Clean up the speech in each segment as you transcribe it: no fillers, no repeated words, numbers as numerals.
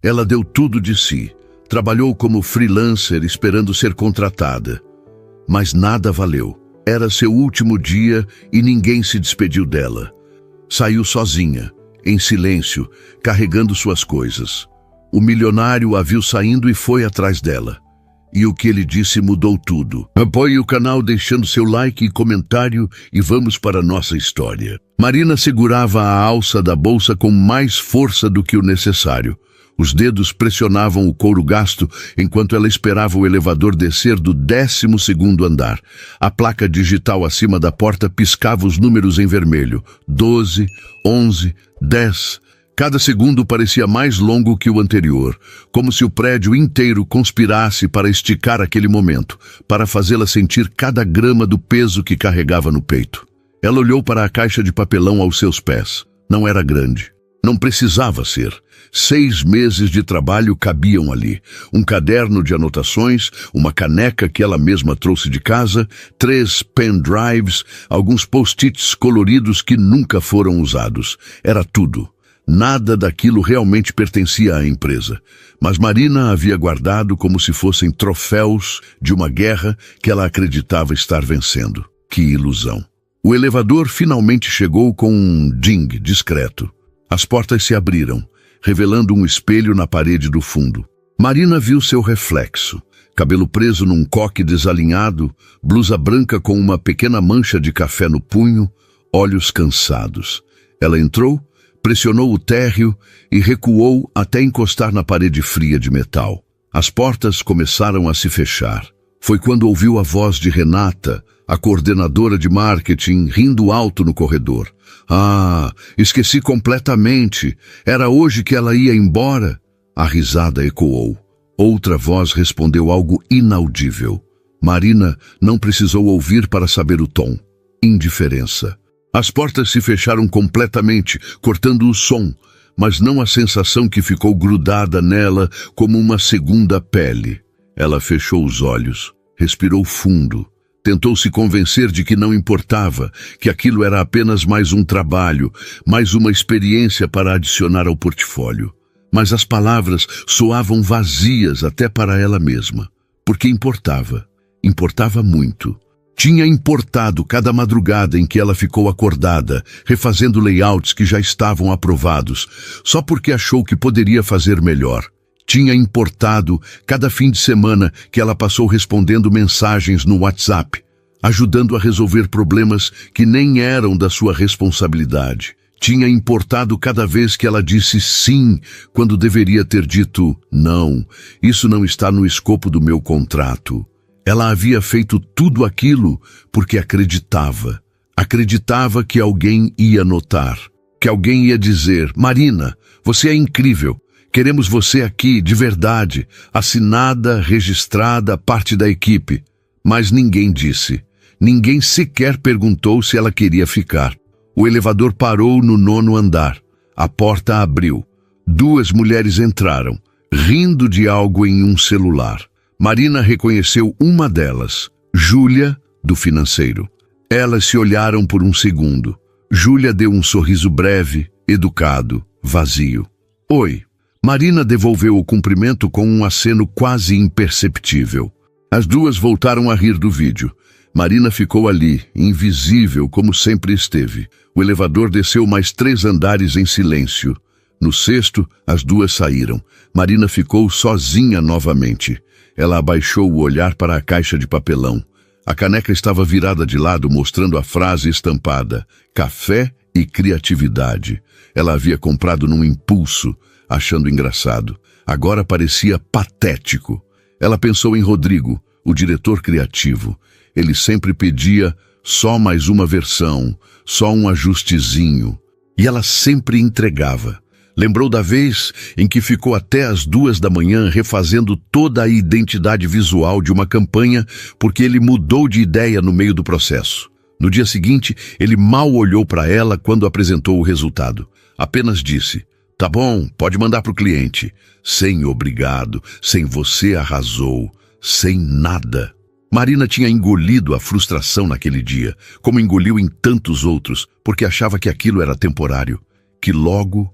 Ela deu tudo de si. Trabalhou como freelancer esperando ser contratada. Mas nada valeu. Era seu último dia e ninguém se despediu dela. Saiu sozinha, em silêncio, carregando suas coisas. O milionário a viu saindo e foi atrás dela. E o que ele disse mudou tudo. Apoie o canal deixando seu like e comentário e vamos para a nossa história. Marina segurava a alça da bolsa com mais força do que o necessário. Os dedos pressionavam o couro gasto enquanto ela esperava o elevador descer do 12º andar. A placa digital acima da porta piscava os números em vermelho. 12, 11, 10... Cada segundo parecia mais longo que o anterior, como se o prédio inteiro conspirasse para esticar aquele momento, para fazê-la sentir cada grama do peso que carregava no peito. Ela olhou para a caixa de papelão aos seus pés. Não era grande. Não precisava ser. 6 meses de trabalho cabiam ali. Um caderno de anotações, uma caneca que ela mesma trouxe de casa, 3 pendrives, alguns post-its coloridos que nunca foram usados. Era tudo. Nada daquilo realmente pertencia à empresa, mas Marina havia guardado como se fossem troféus de uma guerra que ela acreditava estar vencendo. Que ilusão! O elevador finalmente chegou com um ding discreto. As portas se abriram, revelando um espelho na parede do fundo. Marina viu seu reflexo, cabelo preso num coque desalinhado, blusa branca com uma pequena mancha de café no punho, olhos cansados. Ela entrou, pressionou o térreo e recuou até encostar na parede fria de metal. As portas começaram a se fechar. Foi quando ouviu a voz de Renata, a coordenadora de marketing, rindo alto no corredor. Ah, esqueci completamente. Era hoje que ela ia embora. A risada ecoou. Outra voz respondeu algo inaudível. Marina não precisou ouvir para saber o tom. Indiferença. As portas se fecharam completamente, cortando o som, mas não a sensação que ficou grudada nela como uma segunda pele. Ela fechou os olhos, respirou fundo, tentou se convencer de que não importava, que aquilo era apenas mais um trabalho, mais uma experiência para adicionar ao portfólio. Mas as palavras soavam vazias até para ela mesma, porque importava, importava muito. Tinha importado cada madrugada em que ela ficou acordada, refazendo layouts que já estavam aprovados, só porque achou que poderia fazer melhor. Tinha importado cada fim de semana que ela passou respondendo mensagens no WhatsApp, ajudando a resolver problemas que nem eram da sua responsabilidade. Tinha importado cada vez que ela disse sim, quando deveria ter dito não. Isso não está no escopo do meu contrato. Ela havia feito tudo aquilo porque acreditava. Acreditava que alguém ia notar, que alguém ia dizer: Marina, você é incrível, queremos você aqui de verdade, assinada, registrada, parte da equipe. Mas ninguém disse. Ninguém sequer perguntou se ela queria ficar. O elevador parou no 9º andar. A porta abriu. 2 mulheres entraram, rindo de algo em um celular. Marina reconheceu uma delas, Júlia, do financeiro. Elas se olharam por um segundo. Júlia deu um sorriso breve, educado, vazio. Oi. Marina devolveu o cumprimento com um aceno quase imperceptível. As duas voltaram a rir do vídeo. Marina ficou ali, invisível como sempre esteve. O elevador desceu mais 3 andares em silêncio. No 6º, as duas saíram. Marina ficou sozinha novamente. Ela abaixou o olhar para a caixa de papelão. A caneca estava virada de lado, mostrando a frase estampada: café e criatividade. Ela havia comprado num impulso, achando engraçado. Agora parecia patético. Ela pensou em Rodrigo, o diretor criativo. Ele sempre pedia só mais uma versão, só um ajustezinho. E ela sempre entregava. Lembrou da vez em que ficou até as 2 da manhã refazendo toda a identidade visual de uma campanha porque ele mudou de ideia no meio do processo. No dia seguinte, ele mal olhou para ela quando apresentou o resultado. Apenas disse: tá bom, pode mandar para o cliente. Sem obrigado, sem você arrasou, sem nada. Marina tinha engolido a frustração naquele dia, como engoliu em tantos outros, porque achava que aquilo era temporário, que logo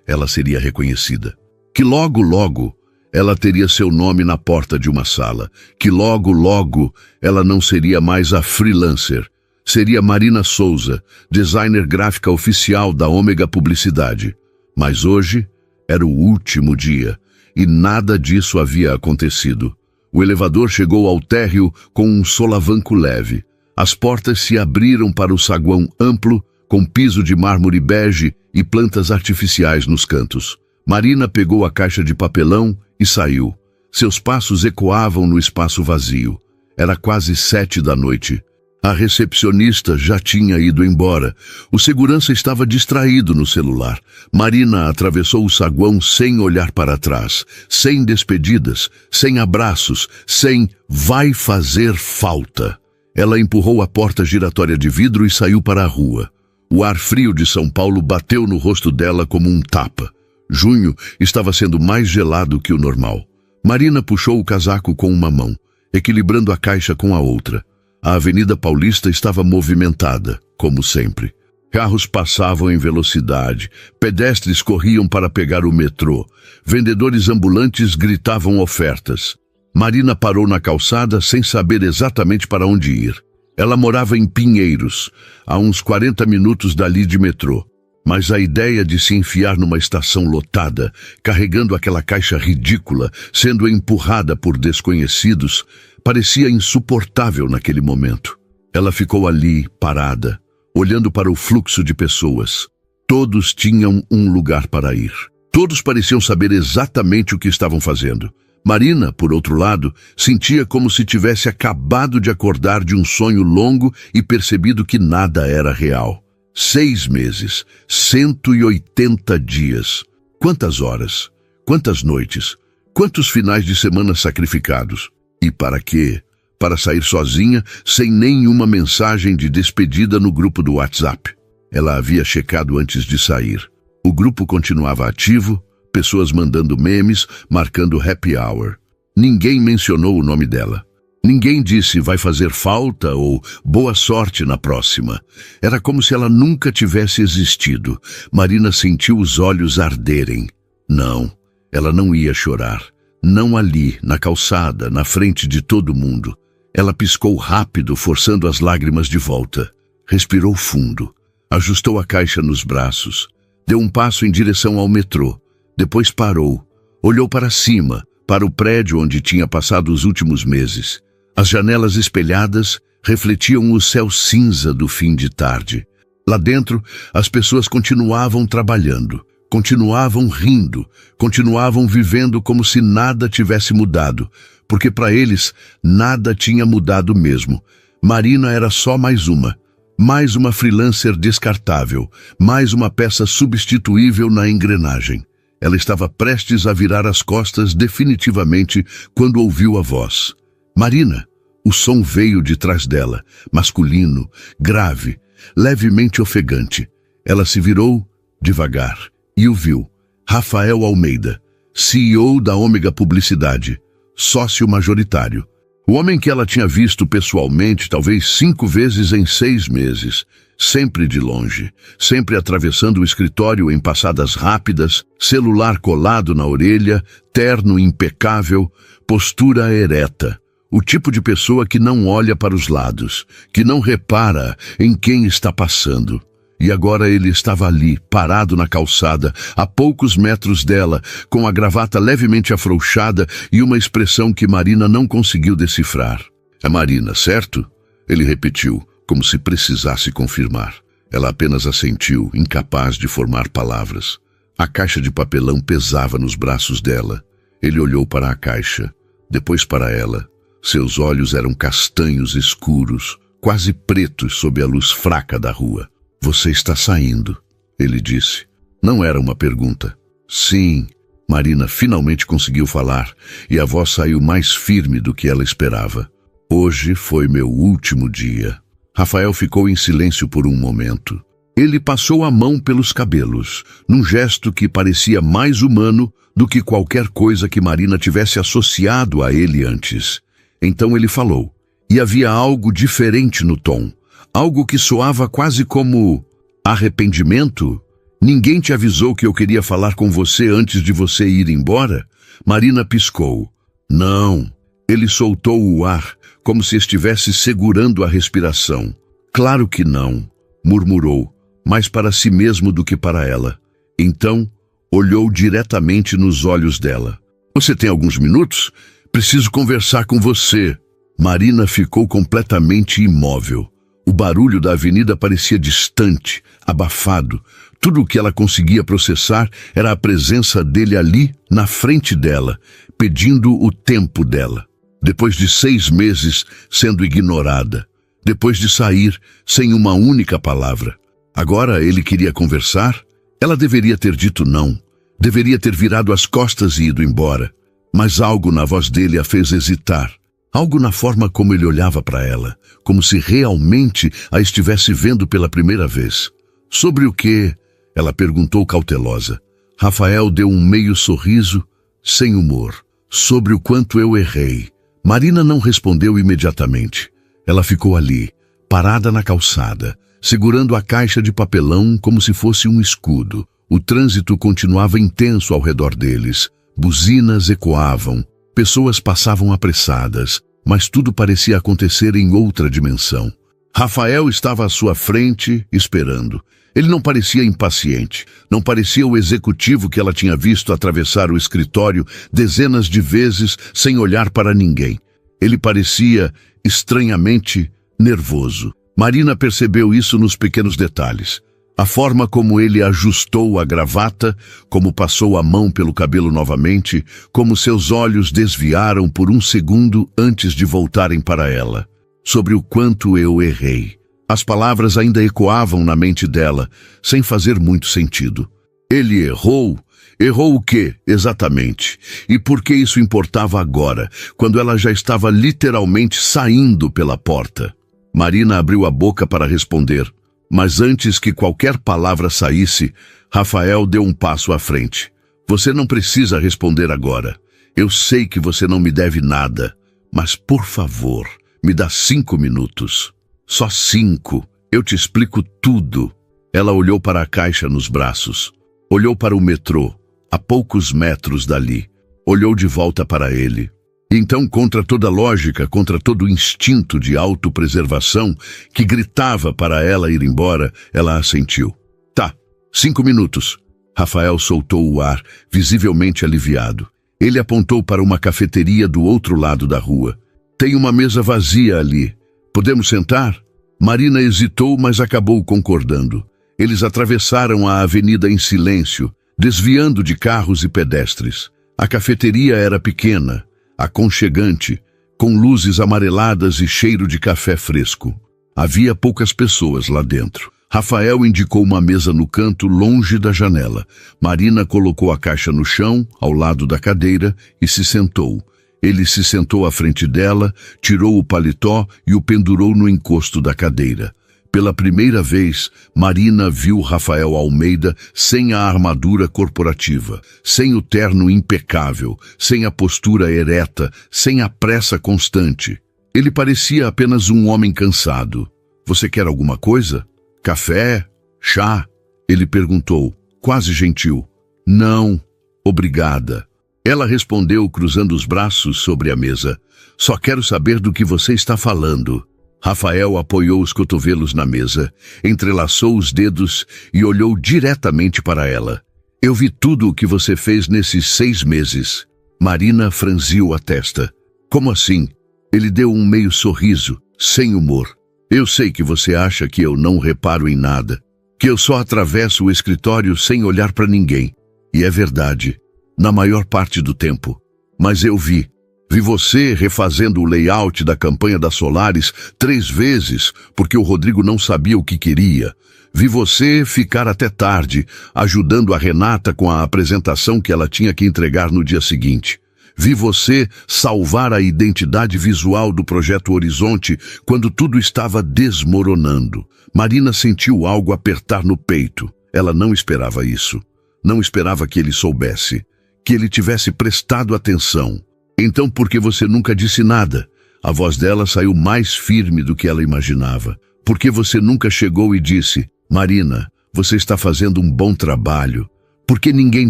ela seria reconhecida. que logo, logo, ela teria seu nome na porta de uma sala, que logo, logo, ela não seria mais a freelancer, seria Marina Souza, designer gráfica oficial da Ômega Publicidade. Mas hoje era o último dia, e nada disso havia acontecido. O elevador chegou ao térreo com um solavanco leve. As portas se abriram para o saguão amplo, com piso de mármore bege e plantas artificiais nos cantos. Marina pegou a caixa de papelão e saiu. Seus passos ecoavam no espaço vazio. Era quase 7 da noite. A recepcionista já tinha ido embora. O segurança estava distraído no celular. Marina atravessou o saguão sem olhar para trás, sem despedidas, sem abraços, sem "vai fazer falta". Ela empurrou a porta giratória de vidro e saiu para a rua. O ar frio de São Paulo bateu no rosto dela como um tapa. Junho estava sendo mais gelado que o normal. Marina puxou o casaco com uma mão, equilibrando a caixa com a outra. A Avenida Paulista estava movimentada, como sempre. Carros passavam em velocidade, pedestres corriam para pegar o metrô, vendedores ambulantes gritavam ofertas. Marina parou na calçada sem saber exatamente para onde ir. Ela morava em Pinheiros, a uns 40 minutos dali de metrô. Mas a ideia de se enfiar numa estação lotada, carregando aquela caixa ridícula, sendo empurrada por desconhecidos, parecia insuportável naquele momento. Ela ficou ali, parada, olhando para o fluxo de pessoas. Todos tinham um lugar para ir. Todos pareciam saber exatamente o que estavam fazendo. Marina, por outro lado, sentia como se tivesse acabado de acordar de um sonho longo e percebido que nada era real. 6 meses, 180 dias. Quantas horas? Quantas noites? Quantos finais de semana sacrificados? E para quê? Para sair sozinha, sem nenhuma mensagem de despedida no grupo do WhatsApp. Ela havia checado antes de sair. O grupo continuava ativo, pessoas mandando memes, marcando happy hour. Ninguém mencionou o nome dela. Ninguém disse "vai fazer falta" ou "boa sorte na próxima". Era como se ela nunca tivesse existido. Marina sentiu os olhos arderem. Não, ela não ia chorar. Não ali, na calçada, na frente de todo mundo. Ela piscou rápido, forçando as lágrimas de volta. Respirou fundo. Ajustou a caixa nos braços. Deu um passo em direção ao metrô. Depois parou. Olhou para cima, para o prédio onde tinha passado os últimos meses. As janelas espelhadas refletiam o céu cinza do fim de tarde. Lá dentro, as pessoas continuavam trabalhando, continuavam rindo, continuavam vivendo como se nada tivesse mudado, porque para eles nada tinha mudado mesmo. Marina era só mais uma freelancer descartável, mais uma peça substituível na engrenagem. Ela estava prestes a virar as costas definitivamente quando ouviu a voz. Marina! O som veio de trás dela, masculino, grave, levemente ofegante. Ela se virou, devagar, e o viu. Rafael Almeida, CEO da Ômega Publicidade, sócio majoritário. O homem que ela tinha visto pessoalmente talvez 5 vezes em 6 meses, sempre de longe, sempre atravessando o escritório em passadas rápidas, celular colado na orelha, terno impecável, postura ereta. O tipo de pessoa que não olha para os lados, que não repara em quem está passando. E agora ele estava ali, parado na calçada, a poucos metros dela, com a gravata levemente afrouxada e uma expressão que Marina não conseguiu decifrar. "É Marina, certo?" Ele repetiu, como se precisasse confirmar. Ela apenas assentiu, incapaz de formar palavras. A caixa de papelão pesava nos braços dela. Ele olhou para a caixa, depois para ela. Seus olhos eram castanhos escuros, quase pretos sob a luz fraca da rua. "Você está saindo", ele disse. Não era uma pergunta. "Sim", Marina finalmente conseguiu falar, e a voz saiu mais firme do que ela esperava. "Hoje foi meu último dia." Rafael ficou em silêncio por um momento. Ele passou a mão pelos cabelos, num gesto que parecia mais humano do que qualquer coisa que Marina tivesse associado a ele antes. Então ele falou, e havia algo diferente no tom, algo que soava quase como arrependimento. Ninguém te avisou que eu queria falar com você antes de você ir embora? Marina piscou. Não. Ele soltou o ar, como se estivesse segurando a respiração. Claro que não, murmurou, mais para si mesmo do que para ela. Então, olhou diretamente nos olhos dela. Você tem alguns minutos? Preciso conversar com você. Marina ficou completamente imóvel. O barulho da avenida parecia distante, abafado. Tudo o que ela conseguia processar era a presença dele ali, na frente dela, pedindo o tempo dela. Depois de 6 meses sendo ignorada. Depois de sair sem uma única palavra. Agora ele queria conversar? Ela deveria ter dito não. Deveria ter virado as costas e ido embora. Mas algo na voz dele a fez hesitar. Algo na forma como ele olhava para ela, como se realmente a estivesse vendo pela primeira vez. Sobre o quê? Ela perguntou cautelosa. Rafael deu um meio sorriso, sem humor. Sobre o quanto eu errei. Marina não respondeu imediatamente. Ela ficou ali, parada na calçada, segurando a caixa de papelão como se fosse um escudo. O trânsito continuava intenso ao redor deles. Buzinas ecoavam. Pessoas passavam apressadas, mas tudo parecia acontecer em outra dimensão. Rafael estava à sua frente, esperando. Ele não parecia impaciente, não parecia o executivo que ela tinha visto atravessar o escritório dezenas de vezes sem olhar para ninguém. Ele parecia estranhamente nervoso. Marina percebeu isso nos pequenos detalhes. A forma como ele ajustou a gravata, como passou a mão pelo cabelo novamente, como seus olhos desviaram por um segundo antes de voltarem para ela. Sobre o quanto eu errei. As palavras ainda ecoavam na mente dela, sem fazer muito sentido. Ele errou? Errou o quê, exatamente? E por que isso importava agora, quando ela já estava literalmente saindo pela porta? Marina abriu a boca para responder. Mas antes que qualquer palavra saísse, Rafael deu um passo à frente. Você não precisa responder agora. Eu sei que você não me deve nada, mas por favor, me dá 5 minutos. Só 5. Eu te explico tudo. Ela olhou para a caixa nos braços. Olhou para o metrô, a poucos metros dali. Olhou de volta para ele. Então, contra toda lógica, contra todo instinto de autopreservação que gritava para ela ir embora, ela assentiu. Tá, 5 minutos. Rafael soltou o ar, visivelmente aliviado. Ele apontou para uma cafeteria do outro lado da rua. Tem uma mesa vazia ali. Podemos sentar? Marina hesitou, mas acabou concordando. Eles atravessaram a avenida em silêncio, desviando de carros e pedestres. A cafeteria era pequena, aconchegante, com luzes amareladas e cheiro de café fresco. Havia poucas pessoas lá dentro. Rafael indicou uma mesa no canto, longe da janela. Marina colocou a caixa no chão, ao lado da cadeira, e se sentou. Ele se sentou à frente dela, tirou o paletó e o pendurou no encosto da cadeira. Pela primeira vez, Marina viu Rafael Almeida sem a armadura corporativa, sem o terno impecável, sem a postura ereta, sem a pressa constante. Ele parecia apenas um homem cansado. Você quer alguma coisa? Café? Chá? Ele perguntou, quase gentil. Não, obrigada. Ela respondeu cruzando os braços sobre a mesa. Só quero saber do que você está falando. Rafael apoiou os cotovelos na mesa, entrelaçou os dedos e olhou diretamente para ela. Eu vi tudo o que você fez nesses 6 meses. Marina franziu a testa. Como assim? Ele deu um meio sorriso, sem humor. Eu sei que você acha que eu não reparo em nada, que eu só atravesso o escritório sem olhar para ninguém. E é verdade, na maior parte do tempo. Mas eu vi. Vi você refazendo o layout da campanha da Solaris 3 vezes, porque o Rodrigo não sabia o que queria. Vi você ficar até tarde, ajudando a Renata com a apresentação que ela tinha que entregar no dia seguinte. Vi você salvar a identidade visual do Projeto Horizonte quando tudo estava desmoronando. Marina sentiu algo apertar no peito. Ela não esperava isso. Não esperava que ele soubesse, que ele tivesse prestado atenção. Então por que você nunca disse nada? A voz dela saiu mais firme do que ela imaginava. Por que você nunca chegou e disse, Marina, Você está fazendo um bom trabalho. Por que ninguém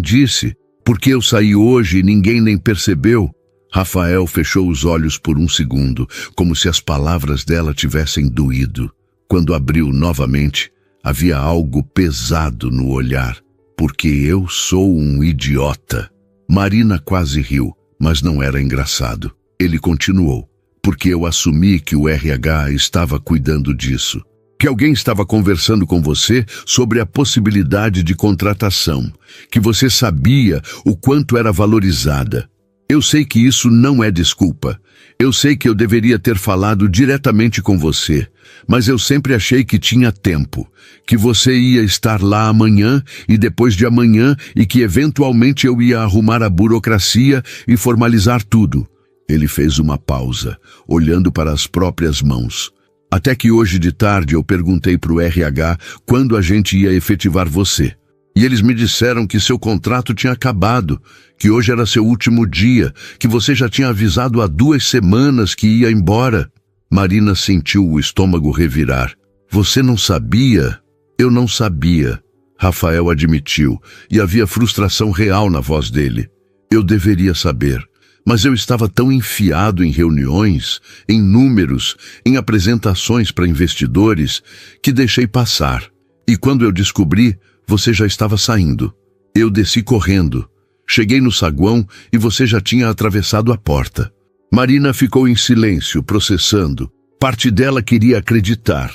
disse? Por que eu saí hoje e ninguém nem percebeu? Rafael fechou os olhos por um segundo, como se as palavras dela tivessem doído. Quando abriu novamente, havia algo pesado no olhar. Porque eu sou um idiota. Marina quase riu, mas não era engraçado. Ele continuou. Porque eu assumi que o RH estava cuidando disso. Que alguém estava conversando com você sobre a possibilidade de contratação. Que você sabia o quanto era valorizada. Eu sei que isso não é desculpa. Eu sei que eu deveria ter falado diretamente com você, mas eu sempre achei que tinha tempo, que você ia estar lá amanhã e depois de amanhã e que eventualmente eu ia arrumar a burocracia e formalizar tudo. Ele fez uma pausa, olhando para as próprias mãos. Até que hoje de tarde eu perguntei para o RH quando a gente ia efetivar você. E eles me disseram que seu contrato tinha acabado, que hoje era seu último dia, que você já tinha avisado há 2 semanas que ia embora. Marina sentiu o estômago revirar. Você não sabia? Eu não sabia, Rafael admitiu, e havia frustração real na voz dele. Eu deveria saber, mas eu estava tão enfiado em reuniões, em números, em apresentações para investidores, que deixei passar. E quando eu descobri, você já estava saindo. Eu desci correndo. Cheguei no saguão e você já tinha atravessado a porta. Marina ficou em silêncio, processando. Parte dela queria acreditar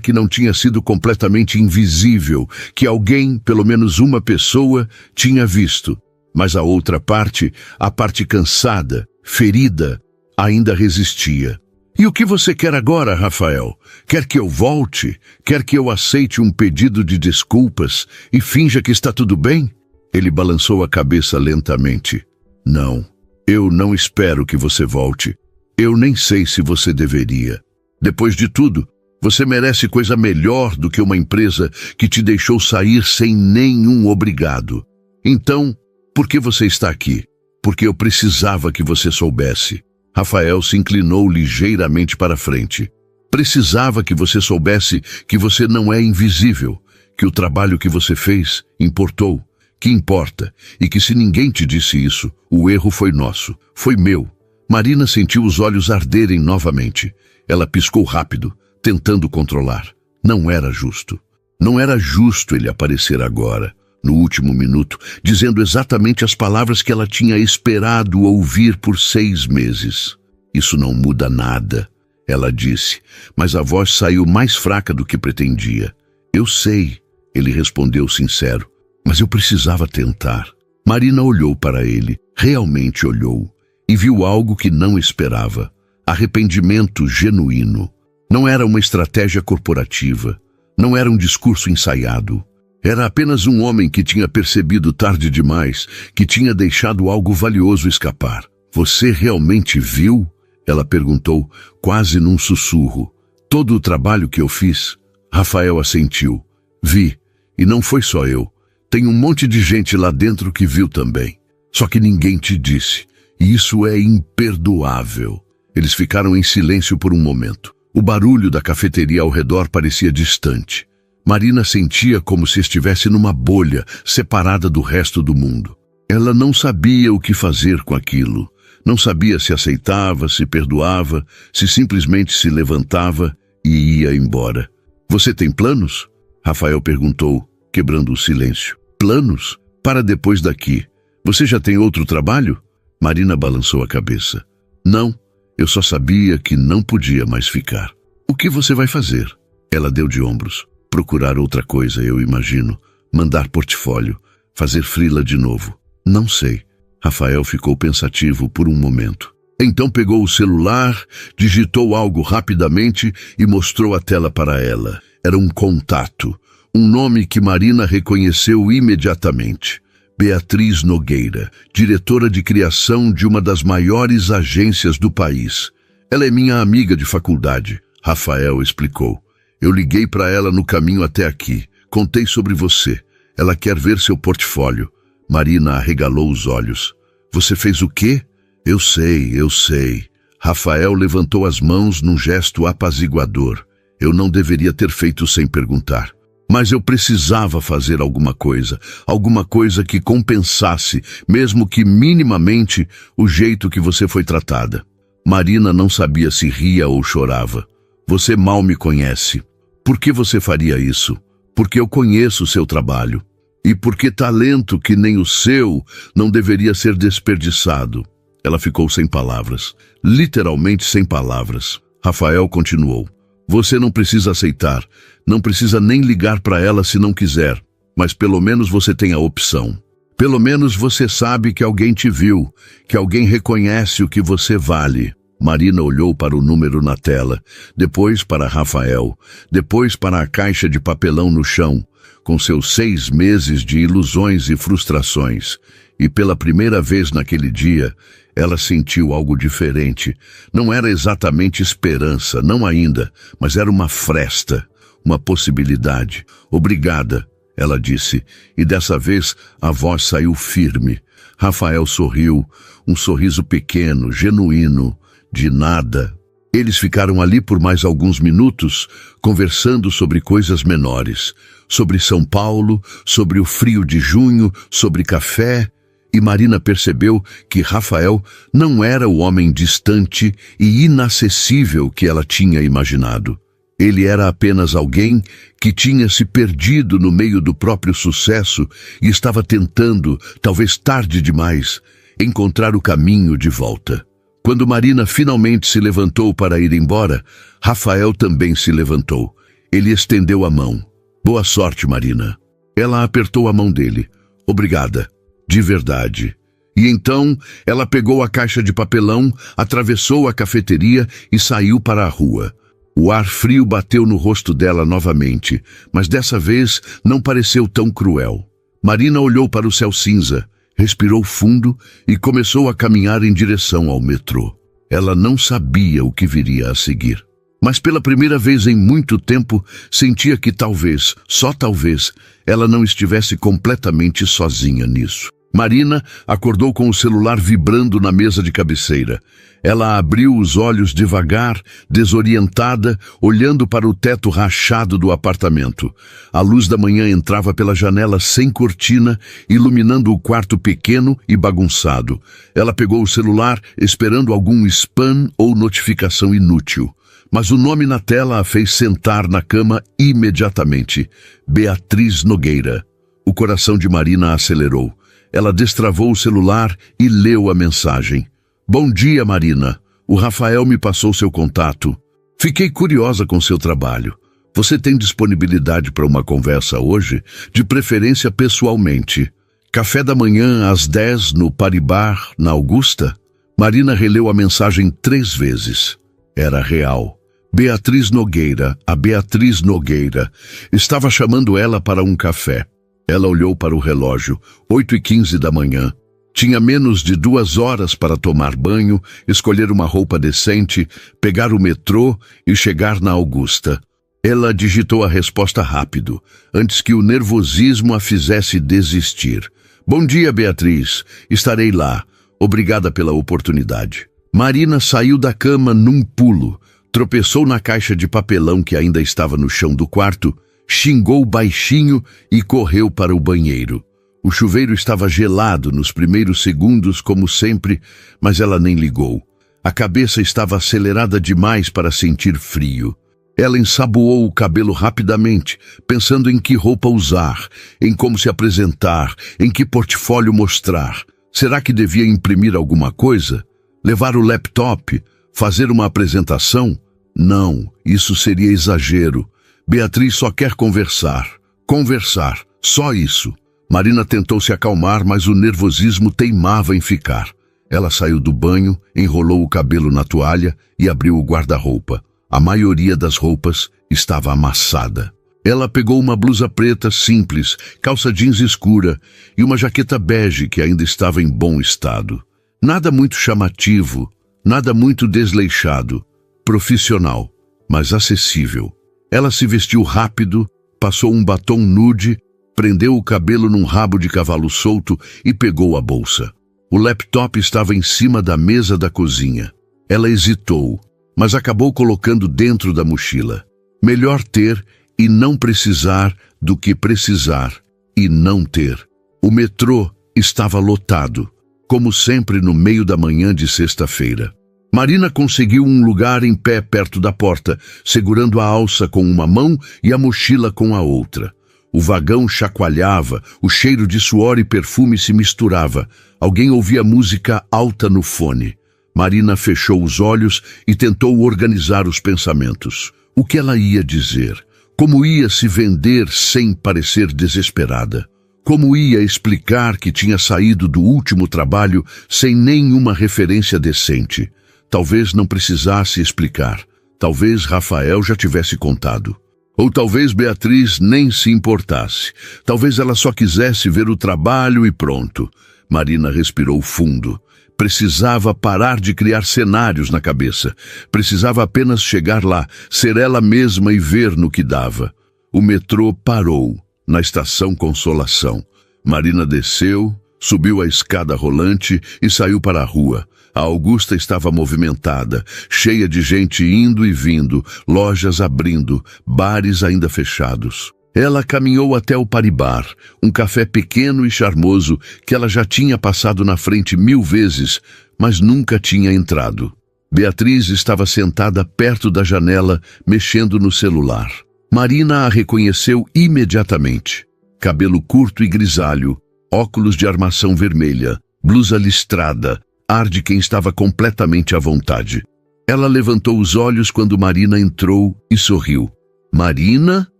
que não tinha sido completamente invisível, que alguém, pelo menos uma pessoa, tinha visto. Mas a outra parte, a parte cansada, ferida, ainda resistia. E o que você quer agora, Rafael? Quer que eu volte? Quer que eu aceite um pedido de desculpas e finja que está tudo bem? Ele balançou a cabeça lentamente. Não, eu não espero que você volte. Eu nem sei se você deveria. Depois de tudo, você merece coisa melhor do que uma empresa que te deixou sair sem nenhum obrigado. Então, por que você está aqui? Porque eu precisava que você soubesse. Rafael se inclinou ligeiramente para frente. Precisava que você soubesse que você não é invisível, que o trabalho que você fez importou, que importa, e que se ninguém te disse isso, o erro foi nosso, foi meu. Marina sentiu os olhos arderem novamente. Ela piscou rápido, tentando controlar. Não era justo. Não era justo ele aparecer agora, no último minuto, dizendo exatamente as palavras que ela tinha esperado ouvir por 6 meses. Isso não muda nada, ela disse, mas a voz saiu mais fraca do que pretendia. Eu sei, ele respondeu sincero, mas eu precisava tentar. Marina olhou para ele, realmente olhou, e viu algo que não esperava. Arrependimento genuíno. Não era uma estratégia corporativa, não era um discurso ensaiado. Era apenas um homem que tinha percebido tarde demais, que tinha deixado algo valioso escapar. Você realmente viu? Ela perguntou, quase num sussurro. Todo o trabalho que eu fiz? Rafael assentiu. Vi, e não foi só eu. Tem um monte de gente lá dentro que viu também. Só que ninguém te disse. E isso é imperdoável. Eles ficaram em silêncio por um momento. O barulho da cafeteria ao redor parecia distante. Marina sentia como se estivesse numa bolha, separada do resto do mundo. Ela não sabia o que fazer com aquilo. Não sabia se aceitava, se perdoava, se simplesmente se levantava e ia embora. Você tem planos? Rafael perguntou, quebrando o silêncio. Planos? Para depois daqui. Você já tem outro trabalho? Marina balançou a cabeça. Não, eu só sabia que não podia mais ficar. O que você vai fazer? Ela deu de ombros. Procurar outra coisa, eu imagino. Mandar portfólio. Fazer freela de novo. Não sei. Rafael ficou pensativo por um momento. Então pegou o celular, digitou algo rapidamente e mostrou a tela para ela. Era um contato. Um nome que Marina reconheceu imediatamente. Beatriz Nogueira, diretora de criação de uma das maiores agências do país. Ela é minha amiga de faculdade, Rafael explicou. Eu liguei para ela no caminho até aqui. Contei sobre você. Ela quer ver seu portfólio. Marina arregalou os olhos. Você fez o quê? Eu sei. Rafael levantou as mãos num gesto apaziguador. Eu não deveria ter feito sem perguntar. Mas eu precisava fazer alguma coisa que compensasse, mesmo que minimamente, o jeito que você foi tratada. Marina não sabia se ria ou chorava. Você mal me conhece. Por que você faria isso? Porque eu conheço o seu trabalho. E porque talento que nem o seu não deveria ser desperdiçado. Ela ficou sem palavras, literalmente sem palavras. Rafael continuou. Você não precisa aceitar, não precisa nem ligar para ela se não quiser, mas pelo menos você tem a opção. Pelo menos você sabe que alguém te viu, que alguém reconhece o que você vale. Marina olhou para o número na tela, depois para Rafael, depois para a caixa de papelão no chão, com seus 6 meses de ilusões e frustrações. E pela primeira vez naquele dia, ela sentiu algo diferente. Não era exatamente esperança, não ainda, mas era uma fresta, uma possibilidade. Obrigada, ela disse, e dessa vez a voz saiu firme. Rafael sorriu, um sorriso pequeno, genuíno, de nada. Eles ficaram ali por mais alguns minutos, conversando sobre coisas menores, sobre São Paulo, sobre o frio de junho, sobre café, e Marina percebeu que Rafael não era o homem distante e inacessível que ela tinha imaginado. Ele era apenas alguém que tinha se perdido no meio do próprio sucesso e estava tentando, talvez tarde demais, encontrar o caminho de volta. Quando Marina finalmente se levantou para ir embora, Rafael também se levantou. Ele estendeu a mão. Boa sorte, Marina. Ela apertou a mão dele. Obrigada. De verdade. E então ela pegou a caixa de papelão, atravessou a cafeteria e saiu para a rua. O ar frio bateu no rosto dela novamente, mas dessa vez não pareceu tão cruel. Marina olhou para o céu cinza, respirou fundo e começou a caminhar em direção ao metrô. Ela não sabia o que viria a seguir. Mas pela primeira vez em muito tempo, sentia que talvez, só talvez, ela não estivesse completamente sozinha nisso. Marina acordou com o celular vibrando na mesa de cabeceira. Ela abriu os olhos devagar, desorientada, olhando para o teto rachado do apartamento. A luz da manhã entrava pela janela sem cortina, iluminando o quarto pequeno e bagunçado. Ela pegou o celular, esperando algum spam ou notificação inútil. Mas o nome na tela a fez sentar na cama imediatamente. Beatriz Nogueira. O coração de Marina acelerou. Ela destravou o celular e leu a mensagem. Bom dia, Marina. O Rafael me passou seu contato. Fiquei curiosa com seu trabalho. Você tem disponibilidade para uma conversa hoje? De preferência pessoalmente. Café da manhã às 10 no Paribar, na Augusta? Marina releu a mensagem 3 vezes. Era real. Beatriz Nogueira, a Beatriz Nogueira, estava chamando ela para um café. Ela olhou para o relógio, 8h15 da manhã. Tinha menos de 2 horas para tomar banho, escolher uma roupa decente, pegar o metrô e chegar na Augusta. Ela digitou a resposta rápido, antes que o nervosismo a fizesse desistir. Bom dia, Beatriz. Estarei lá. Obrigada pela oportunidade. Marina saiu da cama num pulo, tropeçou na caixa de papelão que ainda estava no chão do quarto, xingou baixinho e correu para o banheiro. O chuveiro estava gelado nos primeiros segundos, como sempre, mas ela nem ligou. A cabeça estava acelerada demais para sentir frio. Ela ensaboou o cabelo rapidamente, pensando em que roupa usar, em como se apresentar, em que portfólio mostrar. Será que devia imprimir alguma coisa? Levar o laptop? Fazer uma apresentação? Não, isso seria exagero. Beatriz só quer conversar. Conversar. Só isso. Marina tentou se acalmar, mas o nervosismo teimava em ficar. Ela saiu do banho, enrolou o cabelo na toalha e abriu o guarda-roupa. A maioria das roupas estava amassada. Ela pegou uma blusa preta simples, calça jeans escura e uma jaqueta bege que ainda estava em bom estado. Nada muito chamativo, nada muito desleixado. Profissional, mas acessível. Ela se vestiu rápido, passou um batom nude, prendeu o cabelo num rabo de cavalo solto e pegou a bolsa. O laptop estava em cima da mesa da cozinha. Ela hesitou, mas acabou colocando dentro da mochila. Melhor ter e não precisar do que precisar e não ter. O metrô estava lotado, como sempre no meio da manhã de sexta-feira. Marina conseguiu um lugar em pé perto da porta, segurando a alça com uma mão e a mochila com a outra. O vagão chacoalhava, o cheiro de suor e perfume se misturava. Alguém ouvia música alta no fone. Marina fechou os olhos e tentou organizar os pensamentos. O que ela ia dizer? Como ia se vender sem parecer desesperada? Como ia explicar que tinha saído do último trabalho sem nenhuma referência decente? Talvez não precisasse explicar. Talvez Rafael já tivesse contado. Ou talvez Beatriz nem se importasse. Talvez ela só quisesse ver o trabalho e pronto. Marina respirou fundo. Precisava parar de criar cenários na cabeça. Precisava apenas chegar lá, ser ela mesma e ver no que dava. O metrô parou na estação Consolação. Marina desceu, subiu a escada rolante e saiu para a rua. A Augusta estava movimentada, cheia de gente indo e vindo, lojas abrindo, bares ainda fechados. Ela caminhou até o Paribar, um café pequeno e charmoso que ela já tinha passado na frente 1000 vezes, mas nunca tinha entrado. Beatriz estava sentada perto da janela, mexendo no celular. Marina a reconheceu imediatamente. Cabelo curto e grisalho, óculos de armação vermelha, blusa listrada, ar de quem estava completamente à vontade. Ela levantou os olhos quando Marina entrou e sorriu. Marina?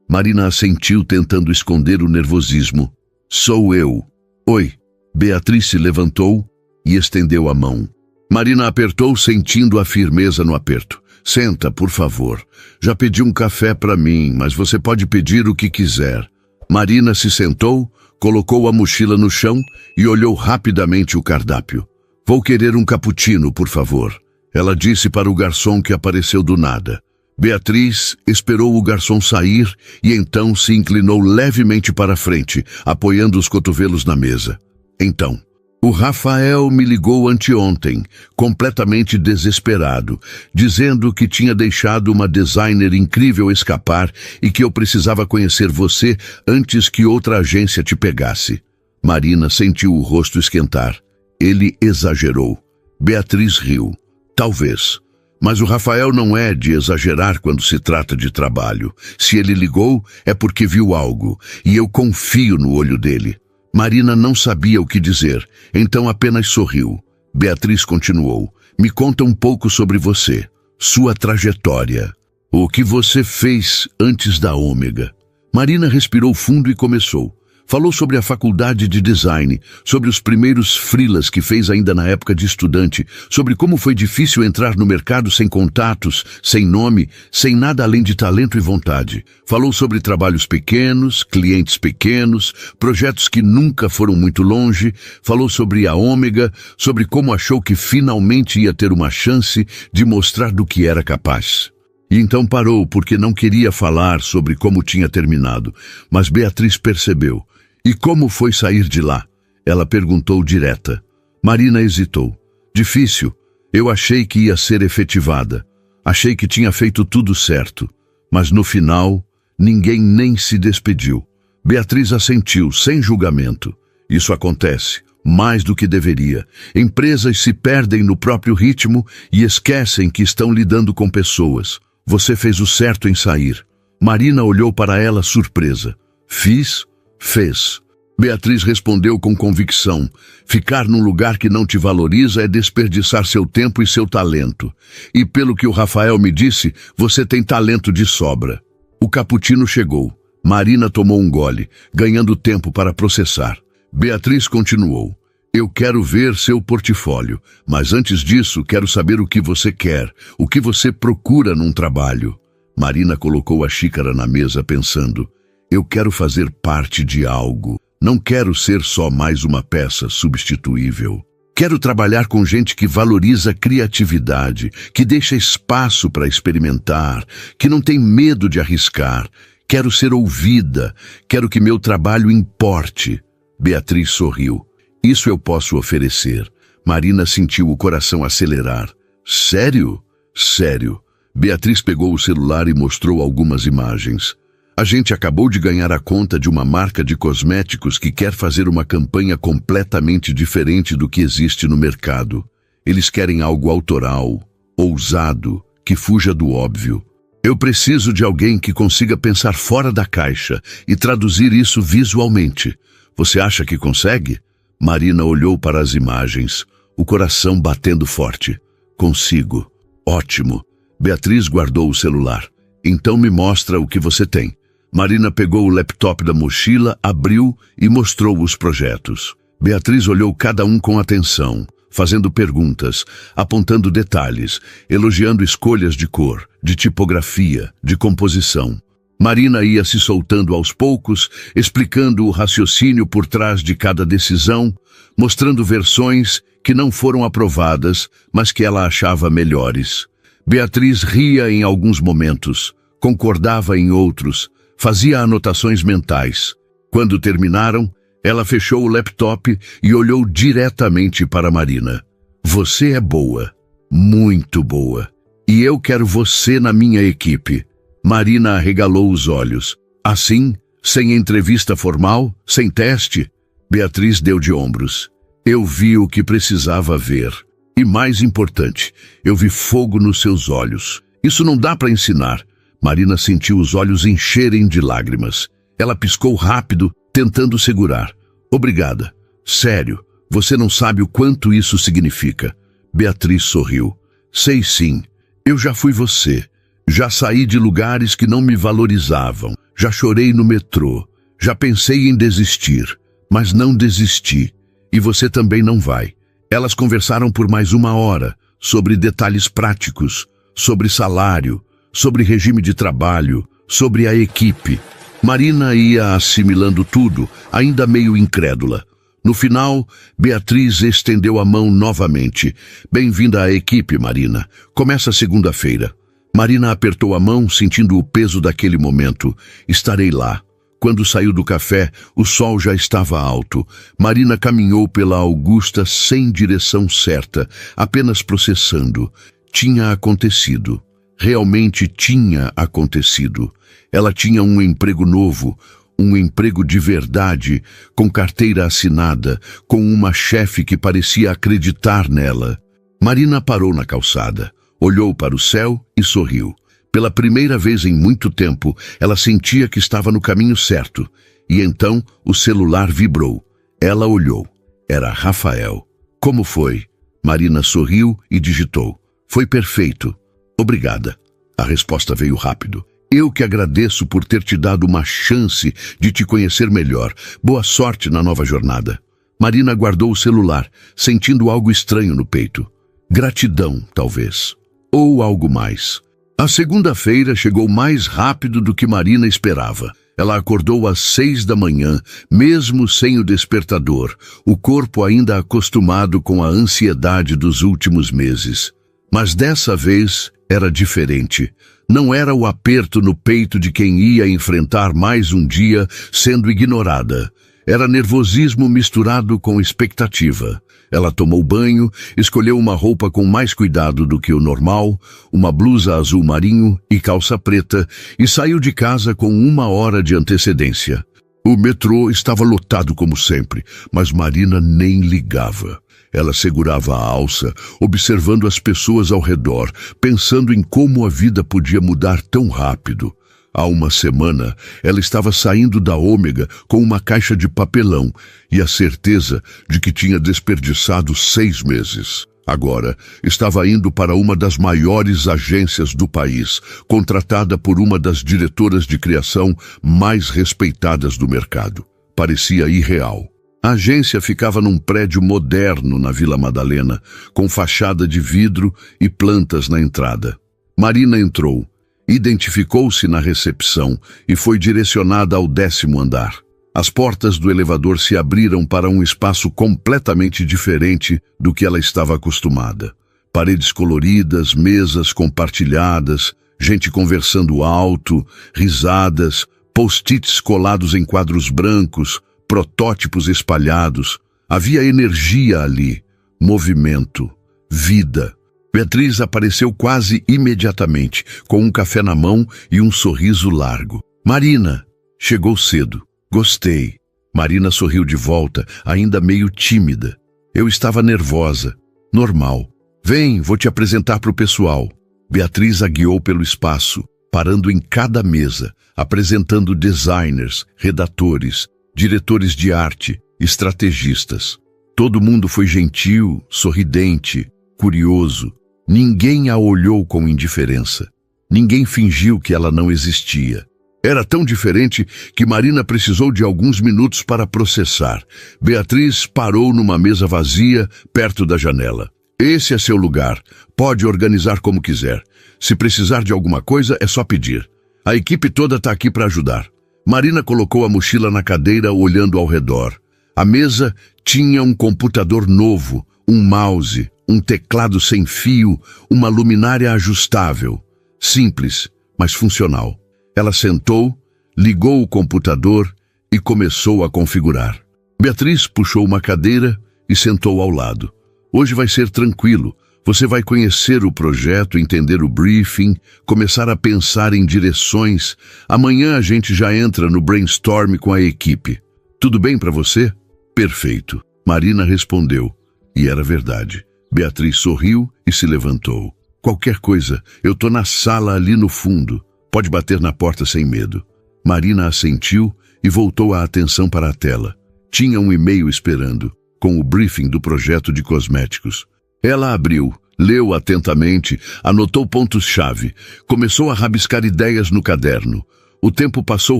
Marina assentiu, tentando esconder o nervosismo. Sou eu. Oi. Beatriz se levantou e estendeu a mão. Marina apertou, sentindo a firmeza no aperto. Senta, por favor. Já pedi um café para mim, mas você pode pedir o que quiser. Marina se sentou, colocou a mochila no chão e olhou rapidamente o cardápio. Vou querer um cappuccino, por favor. Ela disse para o garçom que apareceu do nada. Beatriz esperou o garçom sair e então se inclinou levemente para frente, apoiando os cotovelos na mesa. Então, o Rafael me ligou anteontem, completamente desesperado, dizendo que tinha deixado uma designer incrível escapar e que eu precisava conhecer você antes que outra agência te pegasse. Marina sentiu o rosto esquentar. Ele exagerou. Beatriz riu. Talvez. Mas o Rafael não é de exagerar quando se trata de trabalho. Se ele ligou, é porque viu algo, e eu confio no olho dele. Marina não sabia o que dizer, então apenas sorriu. Beatriz continuou. Me conta um pouco sobre você, sua trajetória. O que você fez antes da Ômega. Marina respirou fundo e começou. Falou sobre a faculdade de design, sobre os primeiros freelas que fez ainda na época de estudante, sobre como foi difícil entrar no mercado sem contatos, sem nome, sem nada além de talento e vontade. Falou sobre trabalhos pequenos, clientes pequenos, projetos que nunca foram muito longe. Falou sobre a Ômega, sobre como achou que finalmente ia ter uma chance de mostrar do que era capaz. E então parou porque não queria falar sobre como tinha terminado, mas Beatriz percebeu. E como foi sair de lá? Ela perguntou direta. Marina hesitou. Difícil. Eu achei que ia ser efetivada. Achei que tinha feito tudo certo. Mas no final, ninguém nem se despediu. Beatriz assentiu, sem julgamento. Isso acontece, mais do que deveria. Empresas se perdem no próprio ritmo e esquecem que estão lidando com pessoas. Você fez o certo em sair. Marina olhou para ela surpresa. Fiz? Fez. Beatriz respondeu com convicção. Ficar num lugar que não te valoriza é desperdiçar seu tempo e seu talento. E pelo que o Rafael me disse, você tem talento de sobra. O cappuccino chegou. Marina tomou um gole, ganhando tempo para processar. Beatriz continuou. Eu quero ver seu portfólio, mas antes disso quero saber o que você quer, o que você procura num trabalho. Marina colocou a xícara na mesa pensando. Eu quero fazer parte de algo. Não quero ser só mais uma peça substituível. Quero trabalhar com gente que valoriza a criatividade, que deixa espaço para experimentar, que não tem medo de arriscar. Quero ser ouvida. Quero que meu trabalho importe. Beatriz sorriu. Isso eu posso oferecer. Marina sentiu o coração acelerar. Sério? Sério. Beatriz pegou o celular e mostrou algumas imagens. A gente acabou de ganhar a conta de uma marca de cosméticos que quer fazer uma campanha completamente diferente do que existe no mercado. Eles querem algo autoral, ousado, que fuja do óbvio. Eu preciso de alguém que consiga pensar fora da caixa e traduzir isso visualmente. Você acha que consegue? Marina olhou para as imagens, o coração batendo forte. Consigo. Ótimo. Beatriz guardou o celular. Então me mostra o que você tem. Marina pegou o laptop da mochila, abriu e mostrou os projetos. Beatriz olhou cada um com atenção, fazendo perguntas, apontando detalhes, elogiando escolhas de cor, de tipografia, de composição. Marina ia se soltando aos poucos, explicando o raciocínio por trás de cada decisão, mostrando versões que não foram aprovadas, mas que ela achava melhores. Beatriz ria em alguns momentos, concordava em outros, fazia anotações mentais. Quando terminaram, ela fechou o laptop e olhou diretamente para Marina. Você é boa, muito boa, e eu quero você na minha equipe. Marina arregalou os olhos. Assim, sem entrevista formal, sem teste, Beatriz deu de ombros. Eu vi o que precisava ver. E mais importante, eu vi fogo nos seus olhos. Isso não dá para ensinar. Marina sentiu os olhos encherem de lágrimas. Ela piscou rápido, tentando segurar. Obrigada. Sério, você não sabe o quanto isso significa. Beatriz sorriu. Sei sim. Eu já fui você. Já saí de lugares que não me valorizavam. Já chorei no metrô. Já pensei em desistir. Mas não desisti. E você também não vai. Elas conversaram por mais 1 hora, sobre detalhes práticos, sobre salário, sobre regime de trabalho, sobre a equipe. Marina ia assimilando tudo, ainda meio incrédula. No final, Beatriz estendeu a mão novamente. Bem-vinda à equipe, Marina. Começa segunda-feira. Marina apertou a mão, sentindo o peso daquele momento. Estarei lá. Quando saiu do café, o sol já estava alto. Marina caminhou pela Augusta sem direção certa, apenas processando. Tinha acontecido. Realmente tinha acontecido. Ela tinha um emprego novo, um emprego de verdade, com carteira assinada, com uma chefe que parecia acreditar nela. Marina parou na calçada, olhou para o céu e sorriu. Pela primeira vez em muito tempo, ela sentia que estava no caminho certo. E então o celular vibrou. Ela olhou. Era Rafael. Como foi? Marina sorriu e digitou. Foi perfeito. Obrigada. A resposta veio rápido. Eu que agradeço por ter te dado uma chance de te conhecer melhor. Boa sorte na nova jornada. Marina guardou o celular, sentindo algo estranho no peito. Gratidão, talvez. Ou algo mais. A segunda-feira chegou mais rápido do que Marina esperava. Ela acordou às 6 da manhã, mesmo sem o despertador, o corpo ainda acostumado com a ansiedade dos últimos meses. Mas dessa vez era diferente. Não era o aperto no peito de quem ia enfrentar mais um dia sendo ignorada. Era nervosismo misturado com expectativa. Ela tomou banho, escolheu uma roupa com mais cuidado do que o normal, uma blusa azul marinho e calça preta, e saiu de casa com 1 hora de antecedência. O metrô estava lotado como sempre, mas Marina nem ligava. Ela segurava a alça, observando as pessoas ao redor, pensando em como a vida podia mudar tão rápido. Há 1 semana, ela estava saindo da Ômega com uma caixa de papelão e a certeza de que tinha desperdiçado 6 meses. Agora, estava indo para uma das maiores agências do país, contratada por uma das diretoras de criação mais respeitadas do mercado. Parecia irreal. A agência ficava num prédio moderno na Vila Madalena, com fachada de vidro e plantas na entrada. Marina entrou. Identificou-se na recepção e foi direcionada ao 10º andar. As portas do elevador se abriram para um espaço completamente diferente do que ela estava acostumada. Paredes coloridas, mesas compartilhadas, gente conversando alto, risadas, post-its colados em quadros brancos, protótipos espalhados. Havia energia ali, movimento, vida. Beatriz apareceu quase imediatamente, com um café na mão e um sorriso largo. Marina, chegou cedo. Gostei. Marina sorriu de volta, ainda meio tímida. Eu estava nervosa. Normal. Vem, vou te apresentar para o pessoal. Beatriz a guiou pelo espaço, parando em cada mesa, apresentando designers, redatores, diretores de arte, estrategistas. Todo mundo foi gentil, sorridente, curioso. Ninguém a olhou com indiferença. Ninguém fingiu que ela não existia. Era tão diferente que Marina precisou de alguns minutos para processar. Beatriz parou numa mesa vazia, perto da janela. Esse é seu lugar. Pode organizar como quiser. Se precisar de alguma coisa, é só pedir. A equipe toda está aqui para ajudar. Marina colocou a mochila na cadeira, olhando ao redor. A mesa tinha um computador novo, um mouse, um teclado sem fio, uma luminária ajustável. Simples, mas funcional. Ela sentou, ligou o computador e começou a configurar. Beatriz puxou uma cadeira e sentou ao lado. Hoje vai ser tranquilo. Você vai conhecer o projeto, entender o briefing, começar a pensar em direções. Amanhã a gente já entra no brainstorm com a equipe. Tudo bem para você? Perfeito. Marina respondeu. E era verdade. Beatriz sorriu e se levantou. Qualquer coisa, eu tô na sala ali no fundo. Pode bater na porta sem medo. Marina assentiu e voltou a atenção para a tela. Tinha um e-mail esperando, com o briefing do projeto de cosméticos. Ela abriu, leu atentamente, anotou pontos-chave, começou a rabiscar ideias no caderno. O tempo passou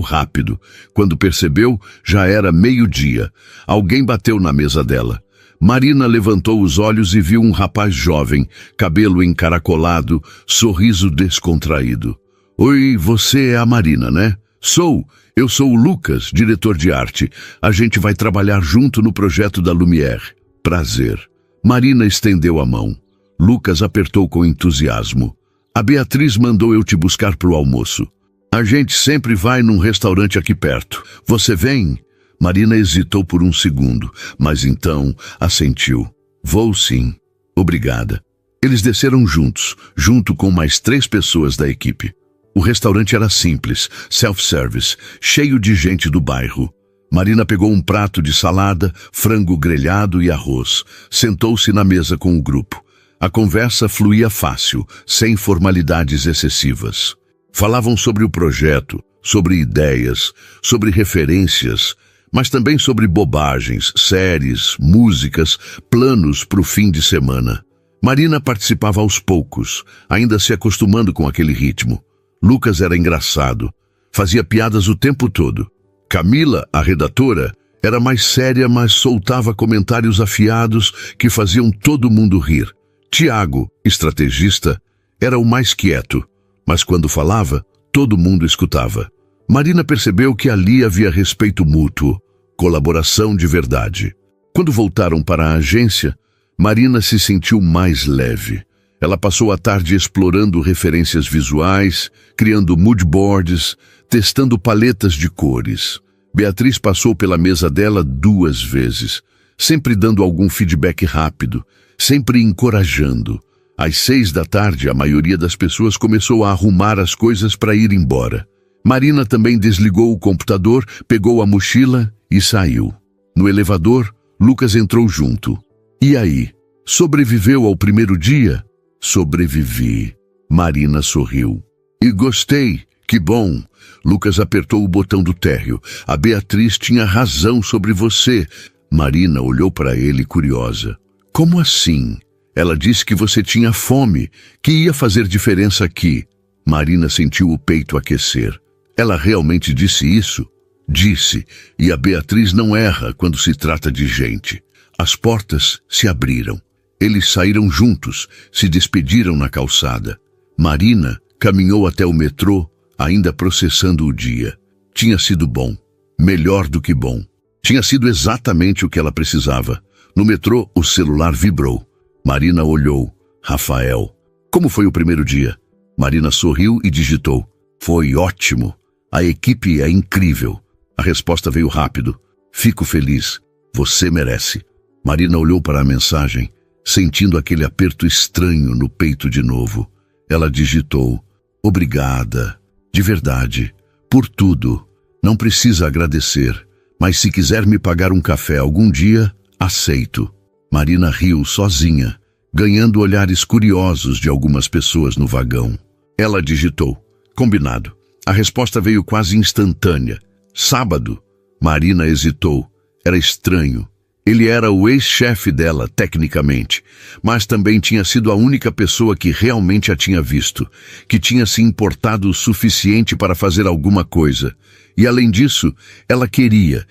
rápido. Quando percebeu, já era meio-dia. Alguém bateu na mesa dela. Marina levantou os olhos e viu um rapaz jovem, cabelo encaracolado, sorriso descontraído. Oi, você é a Marina, né? Eu sou o Lucas, diretor de arte. A gente vai trabalhar junto no projeto da Lumière. Prazer. Marina estendeu a mão. Lucas apertou com entusiasmo. A Beatriz mandou eu te buscar para o almoço. A gente sempre vai num restaurante aqui perto. Você vem? Marina hesitou por um segundo, mas então assentiu. Vou sim. Obrigada. Eles desceram juntos, junto com mais 3 pessoas da equipe. O restaurante era simples, self-service, cheio de gente do bairro. Marina pegou um prato de salada, frango grelhado e arroz. Sentou-se na mesa com o grupo. A conversa fluía fácil, sem formalidades excessivas. Falavam sobre o projeto, sobre ideias, sobre referências, mas também sobre bobagens, séries, músicas, planos para o fim de semana. Marina participava aos poucos, ainda se acostumando com aquele ritmo. Lucas era engraçado, fazia piadas o tempo todo. Camila, a redatora, era mais séria, mas soltava comentários afiados que faziam todo mundo rir. Tiago, estrategista, era o mais quieto, mas quando falava, todo mundo escutava. Marina percebeu que ali havia respeito mútuo, colaboração de verdade. Quando voltaram para a agência, Marina se sentiu mais leve. Ela passou a tarde explorando referências visuais, criando mood boards, testando paletas de cores. Beatriz passou pela mesa dela 2 vezes, sempre dando algum feedback rápido, sempre encorajando. Às 6 da tarde, a maioria das pessoas começou a arrumar as coisas para ir embora. Marina também desligou o computador, pegou a mochila e saiu. No elevador, Lucas entrou junto. E aí, sobreviveu ao primeiro dia? Sobrevivi. Marina sorriu. E gostei. Que bom. Lucas apertou o botão do térreo. A Beatriz tinha razão sobre você. Marina olhou para ele curiosa. Como assim? Ela disse que você tinha fome, que ia fazer diferença aqui. Marina sentiu o peito aquecer. Ela realmente disse isso? Disse, e a Beatriz não erra quando se trata de gente. As portas se abriram. Eles saíram juntos, se despediram na calçada. Marina caminhou até o metrô, ainda processando o dia. Tinha sido bom, melhor do que bom. Tinha sido exatamente o que ela precisava. No metrô, o celular vibrou. Marina olhou. Rafael. Como foi o primeiro dia? Marina sorriu e digitou. Foi ótimo. A equipe é incrível. A resposta veio rápido. Fico feliz. Você merece. Marina olhou para a mensagem, sentindo aquele aperto estranho no peito de novo. Ela digitou. Obrigada. De verdade. Por tudo. Não precisa agradecer, mas se quiser me pagar um café algum dia, aceito. Marina riu sozinha, ganhando olhares curiosos de algumas pessoas no vagão. Ela digitou: combinado. A resposta veio quase instantânea. Sábado. Marina hesitou. Era estranho. Ele era o ex-chefe dela, tecnicamente, mas também tinha sido a única pessoa que realmente a tinha visto, que tinha se importado o suficiente para fazer alguma coisa. E além disso, ela queria